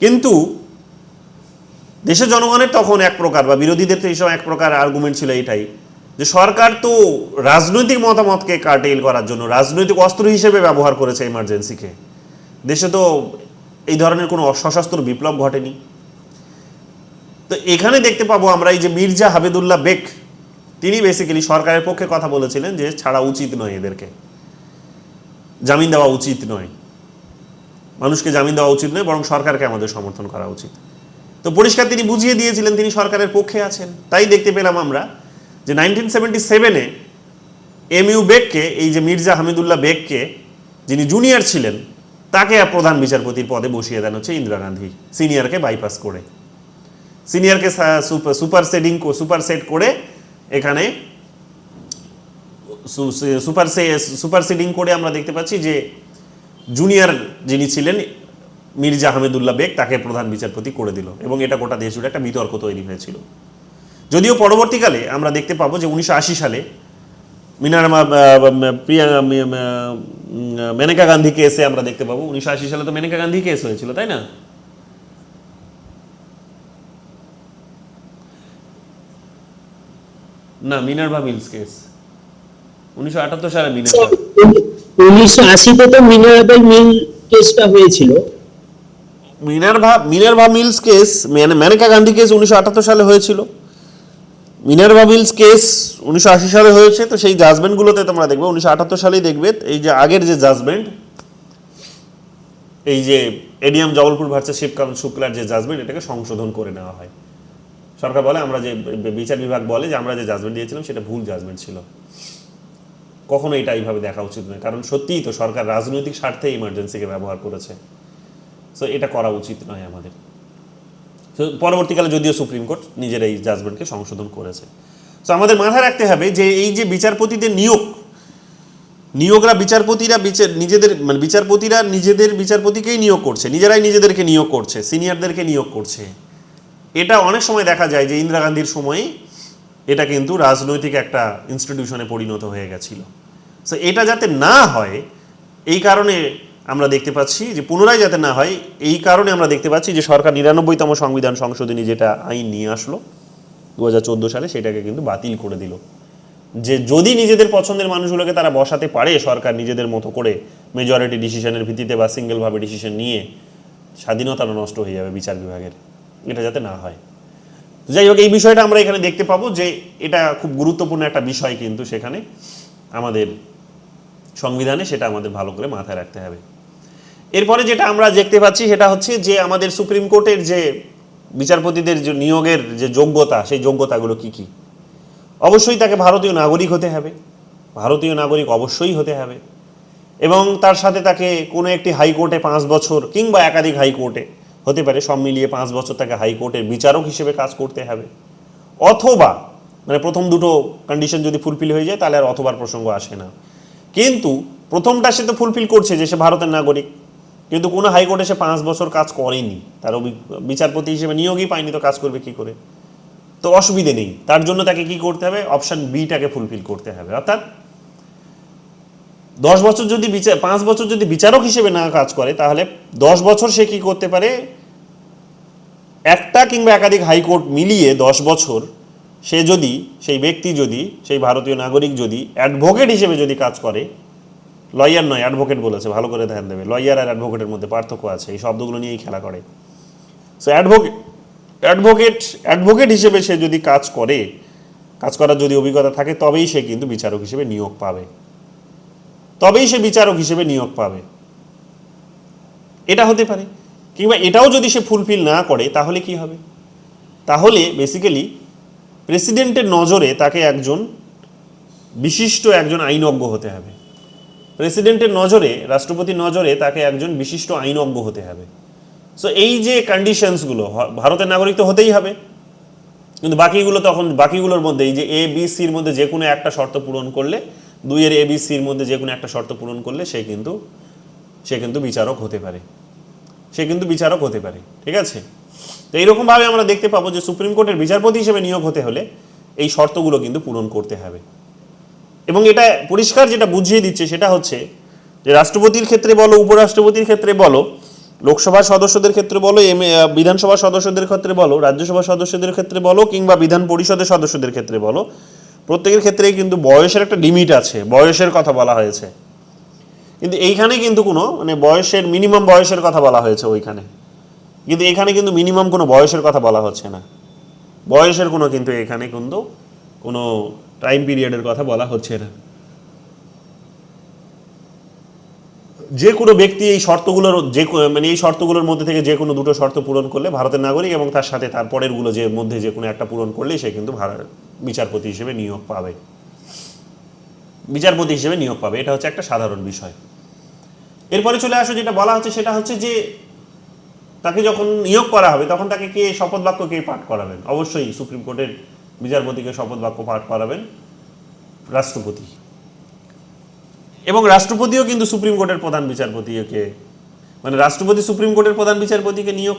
কিন্তু দেশের জনগণের তখন এক প্রকার, বা বিরোধীদের তো এই সময় এক প্রকার আর্গুমেন্ট ছিল এটাই যে সরকার তো রাজনৈতিক মতামতকে কার্টেল করার জন্য রাজনৈতিক অস্ত্র হিসেবে ব্যবহার করেছে ইমার্জেন্সিকে। দেশে তো এই ধরনের কোনো সশস্ত্র বিপ্লব ঘটেনি। তো এখানে দেখতে পাবো আমরা এই যে মির্জা হাবিদুল্লাহ বেগ, তিনি বেসিক্যালি সরকারের পক্ষে কথা বলেছিলেন যে ছাড়া উচিত নয়, এদেরকে জামিন দেওয়া উচিত নয়, মানুষকে জামিন দেওয়া উচিত নয়, বরং সরকারকে আমাদের সমর্থন করা উচিত। তো পরিষ্কার তিনি বুঝিয়ে দিয়েছিলেন তিনি সরকারের পক্ষে আছেন। তাই দেখতে পেলাম আমরা যে 1977-এ এমইউ বেগকে, এই যে মির্জা হামিদুল্লাহ বেগকে, যিনি জুনিয়র ছিলেন, তাকে প্রধান বিচারপতির পদে বসিয়ে দেন হচ্ছে ইন্দিরা গান্ধী, সিনিয়রকে বাইপাস করে, সিনিয়রকে সুপারসেট করে এখানে সুপারসিডিং করে আমরা দেখতে পাচ্ছি যে জুনিয়র যিনি ছিলেন মির্জা হামিদুল্লাহ বেগ, তাকে প্রধান বিচারপতি করে দিল, এবং এটা গোটা দেশ জুড়ে একটা বিতর্ক তৈরি হয়েছিল। যদিও পরবর্তীকালে আমরা দেখতে পাবো যে 1980 সালে মেনকা গান্ধী কেসে আমরা দেখতে পাবো, 1980 সালে তো মেনকা গান্ধী কেস হয়েছিল, তাই না? না, মিনার্ভা মিলস কেস 1978 সালে। 1980-তে তো মিনার্ভা মিল কেসটা হয়েছিল। মিনার্ভা মিলস কেস, মেনকা গান্ধী কেস 1978 সালে হয়েছিল। মিনার্ভা মিলস কেস 1980 সালে হয়েছে। তো সেই জাজমেন্টগুলোতে তোমরা দেখবে 1978 সালেই দেখবে এই যে আগের যে জাজমেন্ট, এই যে এডিএম জবলপুর ভার্সেস শিবকান্ত শুক্লার যে জাজমেন্ট, এটাকে সংশোধন করে নেওয়া হয়। সরকার বলে, আমরা যে বিচার বিভাগ বলে যে আমরা যে জাজমেন্ট দিয়েছিলাম সেটা ভুল জাজমেন্ট ছিল, কখনো এটা এইভাবে দেখা উচিত নয়, কারণ সত্যিই তো সরকার রাজনৈতিক স্বার্থে ইমার্জেন্সিকে ব্যবহার করেছে। সো এটা করা উচিত নয় আমাদের। তো পরবর্তীকালে যদিও সুপ্রিম কোর্ট নিজের এই জাজমেন্টকে সংশোধন করেছে। সো আমাদের মাথায় রাখতে হবে যে এই যে বিচারপতিদের নিয়োগরা বিচারপতিরা নিজেদের বিচারপতিকেই নিয়োগ করছে, নিজেরাই নিজেদেরকে নিয়োগ করছে, সিনিয়রদেরকে নিয়োগ করছে। এটা অনেক সময় দেখা যায় যে ইন্দিরা গান্ধীর সময়ে এটা কিন্তু রাজনৈতিক একটা ইনস্টিটিউশনে পরিণত হয়ে গেছিল। সো এটা যাতে না হয় এই কারণে আমরা দেখতে পাচ্ছি যে পুনরায় যাতে না হয় এই কারণে আমরা দেখতে পাচ্ছি যে সরকার 99তম সংবিধান সংশোধনী যেটা আইন নিয়ে আসলো 2014 সালে, সেটাকে কিন্তু বাতিল করে দিল। যে যদি নিজেদের পছন্দের মানুষগুলোকে তারা বসাতে পারে সরকার নিজেদের মতো করে মেজরিটি ডিসিশনের ভিত্তিতে বা সিঙ্গেলভাবে ডিসিশন নিয়ে, স্বাধীনতা নষ্ট হয়ে যাবে বিচার বিভাগের, এটা যাতে না হয়। যাই হোক, এই বিষয়টা আমরা এখানে দেখতে পাবো যে এটা খুব গুরুত্বপূর্ণ একটা বিষয় কিন্তু সেখানে আমাদের সংবিধানে, সেটা আমাদের ভালো করে মাথায় রাখতে হবে। এরপরে যেটা আমরা দেখতে পাচ্ছি সেটা হচ্ছে যে আমাদের সুপ্রিম কোর্টের যে বিচারপতিদের যে নিয়োগের যে যোগ্যতা, সেই যোগ্যতাগুলো কি কি? অবশ্যই তাকে ভারতীয় নাগরিক হতে হবে, ভারতীয় নাগরিক অবশ্যই হতে হবে, এবং তার সাথে তাকে কোনো একটি হাইকোর্টে 5 বছর কিংবা একাধিক হাইকোর্টে হতে পারে, সব মিলিয়ে 5 বছর তাকে হাইকোর্টের বিচারক হিসেবে কাজ করতে হবে। অথবা মানে প্রথম দুটো কন্ডিশন যদি ফুলফিল হয়ে যায় তাহলে আর অথবার প্রসঙ্গ আসে না। কিন্তু প্রথমটা সে তো ফুলফিল করছে যে সে ভারতের নাগরিক, কিন্তু কোনো হাইকোর্টে সে 5 বছর কাজ করেনি, তার বিচারপতি হিসেবে নিয়োগই পায়নি, তো কাজ করবে কি করে? তো অসুবিধে নেই, তার জন্য তাকে কি করতে হবে? অপশন বিটাকে ফুলফিল করতে হবে। অর্থাৎ 10 বছর যদি 5 বছর যদি বিচারক হিসেবে না কাজ করে, তাহলে 10 বছর সে কি করতে পারে? একটা কিংবা একাধিক হাইকোর্ট মিলিয়ে 10 বছর সে যদি, সেই ব্যক্তি যদি, সেই ভারতীয় নাগরিক যদি অ্যাডভোকেট হিসেবে যদি কাজ করে, লয়ার নয় অ্যাডভোকেট বলেছে, ভালো করে ধ্যান দেবে, লয়ার আর অ্যাডভোকেটের মধ্যে পার্থক্য আছে, এই শব্দগুলো নিয়েই খেলা করে। সো অ্যাডভোকেট হিসেবে সে যদি কাজ করে, কাজ করার যদি অভিজ্ঞতা থাকে, তবেই সে কিন্তু বিচারক হিসেবে নিয়োগ পাবে, তবেই সে বিচারক হিসেবে নিয়োগ পাবে। এটা হতে পারে। কিংবা এটাও যদি সে ফুলফিল না করে তাহলে কি হবে? তাহলে বেসিক্যালি প্রেসিডেন্টের নজরে তাকে একজন বিশিষ্ট একজন আইনজ্ঞ হতে হবে, প্রেসিডেন্টের নজরে, রাষ্ট্রপতির নজরে তাকে একজন বিশিষ্ট আইনজ্ঞ হতে হবে। সো এই যে কন্ডিশনসগুলো, ভারতের নাগরিক তো হতেই হবে, কিন্তু বাকিগুলোর মধ্যে এই যে এ বি সির মধ্যে যে কোনো একটা শর্ত পূরণ করলে, 2-এর এ বি সির মধ্যে যে কোনো একটা শর্ত পূরণ করলে সে কিন্তু বিচারক হতে পারে, ঠিক আছে? তো এইরকমভাবে আমরা দেখতে পাবো যে সুপ্রিম কোর্টের বিচারপতি হিসেবে নিয়োগ হতে হলে এই শর্তগুলো কিন্তু পূরণ করতে হবে। এবং এটা পরিষ্কার যেটা বুঝিয়ে দিচ্ছে সেটা হচ্ছে যে রাষ্ট্রপতির ক্ষেত্রে বলো, উপরাষ্ট্রপতির ক্ষেত্রে বলো, লোকসভার সদস্যদের ক্ষেত্রে বলো, বিধানসভার সদস্যদের ক্ষেত্রে বলো, রাজ্যসভার সদস্যদের ক্ষেত্রে বলো, কিংবা বিধান পরিষদের সদস্যদের ক্ষেত্রে বলো, প্রত্যেকের ক্ষেত্রেই কিন্তু বয়সের একটা লিমিট আছে, বয়সের কথা বলা হয়েছে। কিন্তু এইখানে কিন্তু কোনো মানে মিনিমাম বয়সের কথা বলা হয়েছে ওইখানে, কিন্তু এখানে কিন্তু মিনিমাম কোনো বয়সের কথা বলা হচ্ছে না। বয়সের কোনো কিন্তু এখানে কিন্তু কোনো টাইম পিরিয়ডের কথা বলা হচ্ছে না। যে কোনো ব্যক্তি এই শর্তগুলোর মানে এই শর্তগুলোর মধ্যে থেকে যে কোনো দুটো শর্ত পূরণ করলে ভারতের নাগরিক, এবং তার সাথে তার পরেরগুলো যে মধ্যে যে কোনো একটা পূরণ করলেই সে কিন্তু বিচারপতি হিসেবে নিয়োগ পাবে, বিচারপতি হিসেবে নিয়োগ পাবে। এটা হচ্ছে একটা সাধারণ বিষয়। এরপরে চলে আসো যেটা বলা হচ্ছে, সেটা হচ্ছে যে তাকে যখন নিয়োগ করা হবে তখন তাকে কে শপথ বাক্য কে পাঠ করাবেন? অবশ্যই সুপ্রিম কোর্টের বিচারপতিকে শপথ বাক্য পাঠ করাবেন রাষ্ট্রপতি, এবং রাষ্ট্রপতিও কিন্তু সুপ্রিম কোর্টের প্রধান বিচারপতিকে, মানে রাষ্ট্রপতি সুপ্রিম কোর্টের প্রধান বিচারপতিকে নিয়োগ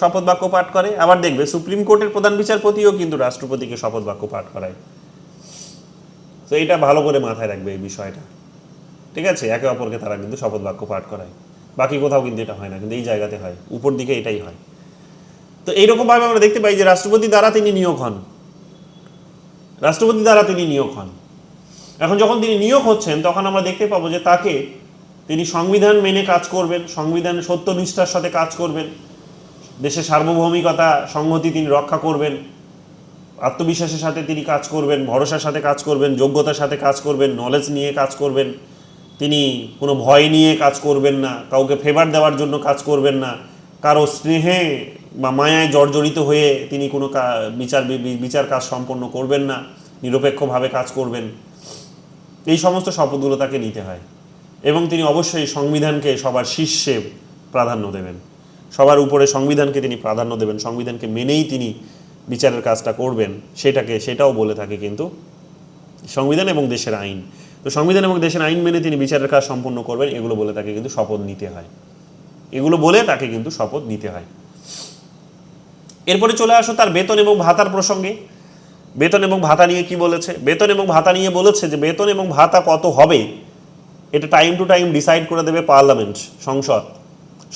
শপথ বাক্য পাঠ করে। আবার দেখবে সুপ্রিম কোর্টের প্রধান বিচারপতিও কিন্তু রাষ্ট্রপতিকে শপথ বাক্য পাঠ করায়। তো এটা ভালো করে মাথায় রাখবে এই বিষয়টা, ঠিক আছে? একে অপরকে তারা কিন্তু শপথ বাক্য পাঠ করায়, বাকি কোথাও কিন্তু এটা হয় না, কিন্তু এই জায়গাতে হয়, উপর দিকে এটাই হয়। তো এইরকমভাবে আমরা দেখতে পাই যে রাষ্ট্রপতি দ্বারা তিনি নিয়োগ হন, রাষ্ট্রপতি দ্বারা তিনি নিয়োগ হন। এখন যখন তিনি নিয়োগ হচ্ছেন তখন আমরা দেখতে পাবো যে তাকে তিনি সংবিধান মেনে কাজ করবেন, সংবিধান সত্যনিষ্ঠার সাথে কাজ করবেন, দেশের সার্বভৌমিকতা সংহতি তিনি রক্ষা করবেন, আত্মবিশ্বাসের সাথে তিনি কাজ করবেন, ভরসার সাথে কাজ করবেন, যোগ্যতার সাথে কাজ করবেন, নলেজ নিয়ে কাজ করবেন, তিনি কোনো ভয় নিয়ে কাজ করবেন না, কাউকে ফেভার দেওয়ার জন্য কাজ করবেন না, কারো স্নেহে বা মায়ায় জর্জরিত হয়ে তিনি কোনো বিচার কাজ সম্পন্ন করবেন না, নিরপেক্ষভাবে কাজ করবেন। এই সমস্ত শপথগুলো তাকে নিতে হয়, এবং তিনি অবশ্যই সংবিধানকে সবার শীর্ষে প্রাধান্য দেবেন, সবার উপরে সংবিধানকে তিনি প্রাধান্য দেবেন, সংবিধানকে মেনেই তিনি বিচারের কাজটা করবেন। সেটাও বলে থাকে কিন্তু সংবিধান এবং দেশের আইন। তো সংবিধান এবং দেশের আইন মেনে তিনি বিচারের কাজ সম্পন্ন করবেন, এগুলো বলে তাকে কিন্তু শপথ নিতে হয়, এগুলো বলে তাকে কিন্তু শপথ নিতে হয়। এরপরে চলে আসো তার বেতন এবং ভাতার প্রসঙ্গে। বেতন এবং ভাতা নিয়ে কি বলেছে? বেতন এবং ভাতা নিয়ে বলেছে যে বেতন এবং ভাতা কত হবে এটা টাইম টু টাইম ডিসাইড করে দেবে পার্লামেন্ট,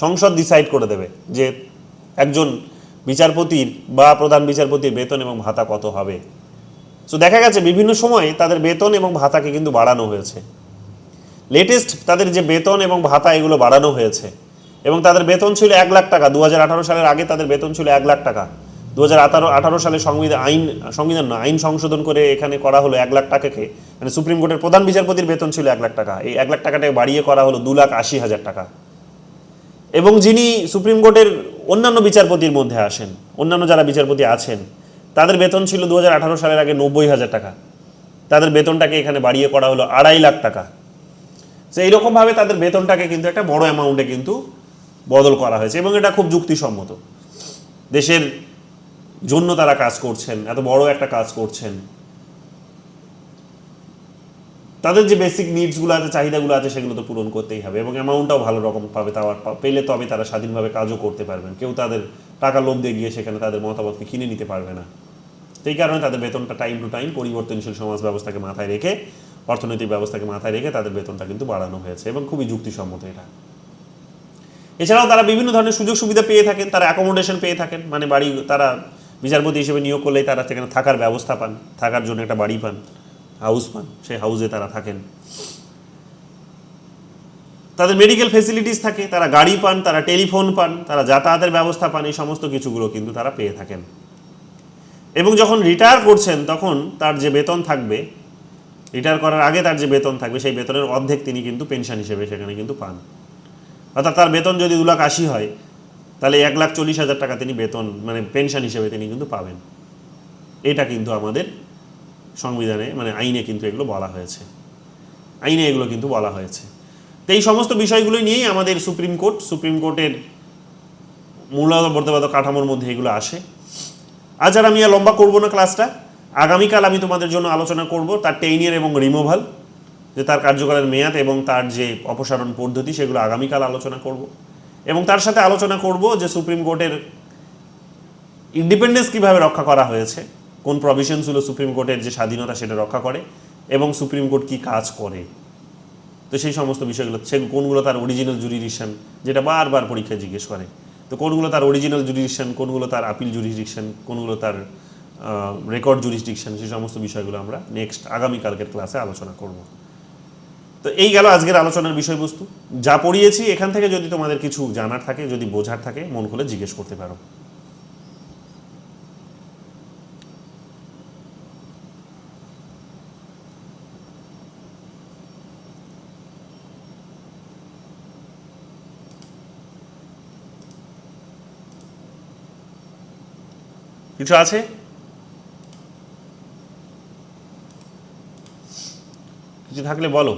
সংসদ ডিসাইড করে দেবে যে একজন বিচারপতির বা প্রধান বিচারপতির বেতন এবং ভাতা কত হবে। তো দেখা গেছে বিভিন্ন সময়ে তাদের বেতন এবং ভাতাকে কিন্তু বাড়ানো হয়েছে। লেটেস্ট তাদের যে বেতন এবং ভাতা এগুলো বাড়ানো হয়েছে, এবং তাদের বেতন ছিল 1 লাখ টাকা। 2018 সালের আগে তাদের বেতন ছিল 1 লাখ টাকা। 2018 সালে আইন সংশোধন করে এখানে করা হলো 1 লাখ টাকাকে, মানে সুপ্রিম কোর্টের প্রধান বিচারপতির বেতন ছিল 1 লাখ টাকা, এই 1 লাখ টাকাটাকে বাড়িয়ে করা হলো 2,80,000 টাকা। এবং যিনি সুপ্রিম কোর্টের অন্যান্য বিচারপতির মধ্যে আসেন, অন্যান্য যারা বিচারপতি আছেন তাদের বেতন ছিল 2018 সালের আগে 90,000 টাকা, তাদের বেতনটাকে এখানে বাড়িয়ে করা হলো 2.5 লাখ টাকা। তো এইরকমভাবে তাদের বেতনটাকে কিন্তু একটা বড় অ্যামাউন্টে কিন্তু বদল করা হয়েছে, এবং এটা খুব যুক্তিসম্মত। দেশের জন্য তারা কাজ করছেন, এত বড় একটা কাজ করছেন, তাদের যে বেসিক নিডসগুলো আছে, চাহিদাগুলো আছে, সেগুলো তো পূরণ করতেই হবে, এবং অ্যামাউন্টটাও ভালো রকম পাবে, পেলে তবে তারা স্বাধীনভাবে কাজও করতে পারবেন। কেউ তাদের টাকা লোভ দিয়ে গিয়ে সেখানে তাদের মতামতকে কিনে নিতে পারবে না। সেই কারণে তাদের বেতনটা টাইম টু টাইম পরিবর্তনশীল সমাজ ব্যবস্থাকে মাথায় রেখে, অর্থনৈতিক ব্যবস্থাকে মাথায় রেখে তাদের বেতনটা কিন্তু বাড়ানো হয়েছে, এবং খুবই যুক্তিসম্মত এটা। এছাড়াও তারা বিভিন্ন ধরনের সুযোগ সুবিধা পেয়ে থাকেন, তারা অ্যাকোমোডেশন পেয়ে থাকেন, মানে বাড়ি, তারা বিচারপতি হিসেবে নিয়োগ করলেই তারা সেখানে থাকার ব্যবস্থা পান, থাকার জন্য একটা বাড়ি পান, হাউস পান, সেই হাউসে তারা থাকেন। তাদের মেডিকেল ফেসিলিটিস থাকে, তারা গাড়ি পান, তারা টেলিফোন পান, তারা যাতায়াতের ব্যবস্থা পান, এই সমস্ত কিছুগুলো কিন্তু তারা পেয়ে থাকেন। এবং যখন রিটায়ার করছেন তখন তার যে বেতন থাকবে, রিটায়ার করার আগে তার যে বেতন থাকবে সেই বেতনের অর্ধেক তিনি কিন্তু পেনশন হিসেবে সেখানে কিন্তু পান। অর্থাৎ তার বেতন যদি 2,80,000 হয় তাহলে 1,40,000 টাকা তিনি বেতন, মানে পেনশন হিসেবে তিনি কিন্তু পাবেন। এটা কিন্তু আমাদের সংবিধানে, মানে আইনে কিন্তু এগুলো বলা হয়েছে, আইনে এগুলো কিন্তু বলা হয়েছে। তো এই সমস্ত বিষয়গুলো নিয়েই আমাদের সুপ্রিম কোর্টের মূল্যবর্ধবাদ কাঠামোর মধ্যে এগুলো আসে। আজ আর আমি আর লম্বা করবো না ক্লাসটা, আগামীকাল আমি তোমাদের জন্য আলোচনা করব তার টেইনিয়ার এবং রিমুভাল, যে তার কার্যকালের মেয়াদ এবং তার যে অপসারণ পদ্ধতি, সেগুলো আগামীকাল আলোচনা করব। এবং তার সাথে আলোচনা করব যে সুপ্রিম কোর্টের ইন্ডিপেন্ডেন্স কীভাবে রক্ষা করা হয়েছে, কোন প্রভিশনস হলো সুপ্রিম কোর্টের যে স্বাধীনতা সেটা রক্ষা করে, এবং সুপ্রিম কোর্ট কী কাজ করে। তো সেই সমস্ত বিষয়গুলো, কোনগুলো তার অরিজিনাল জুরিডিকশন, যেটা বারবার পরীক্ষায় জিজ্ঞেস করে, তো কোনগুলো তার অরিজিনাল জুরিডিকশন, কোনগুলো তার আপিল জুরিডিকশন, কোনগুলো তার রেকর্ড জুরিডিকশন, সেই সমস্ত বিষয়গুলো আমরা নেক্সট আগামীকালকের ক্লাসে আলোচনা করব। তো এই গেল আজকের আলোচনার বিষয়বস্তু। যা পড়িয়েছি এখান থেকে যদি তোমাদের কিছু জানার থাকে, যদি বোঝার থাকে, মন খুলে জিজ্ঞেস করতে পারো। কিছু আছে? কিছু থাকলে বলো।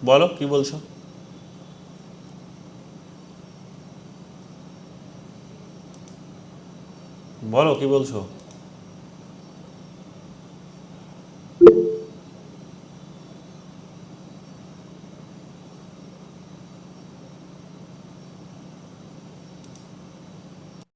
বলো কি বলছো? বলো কি বলছো?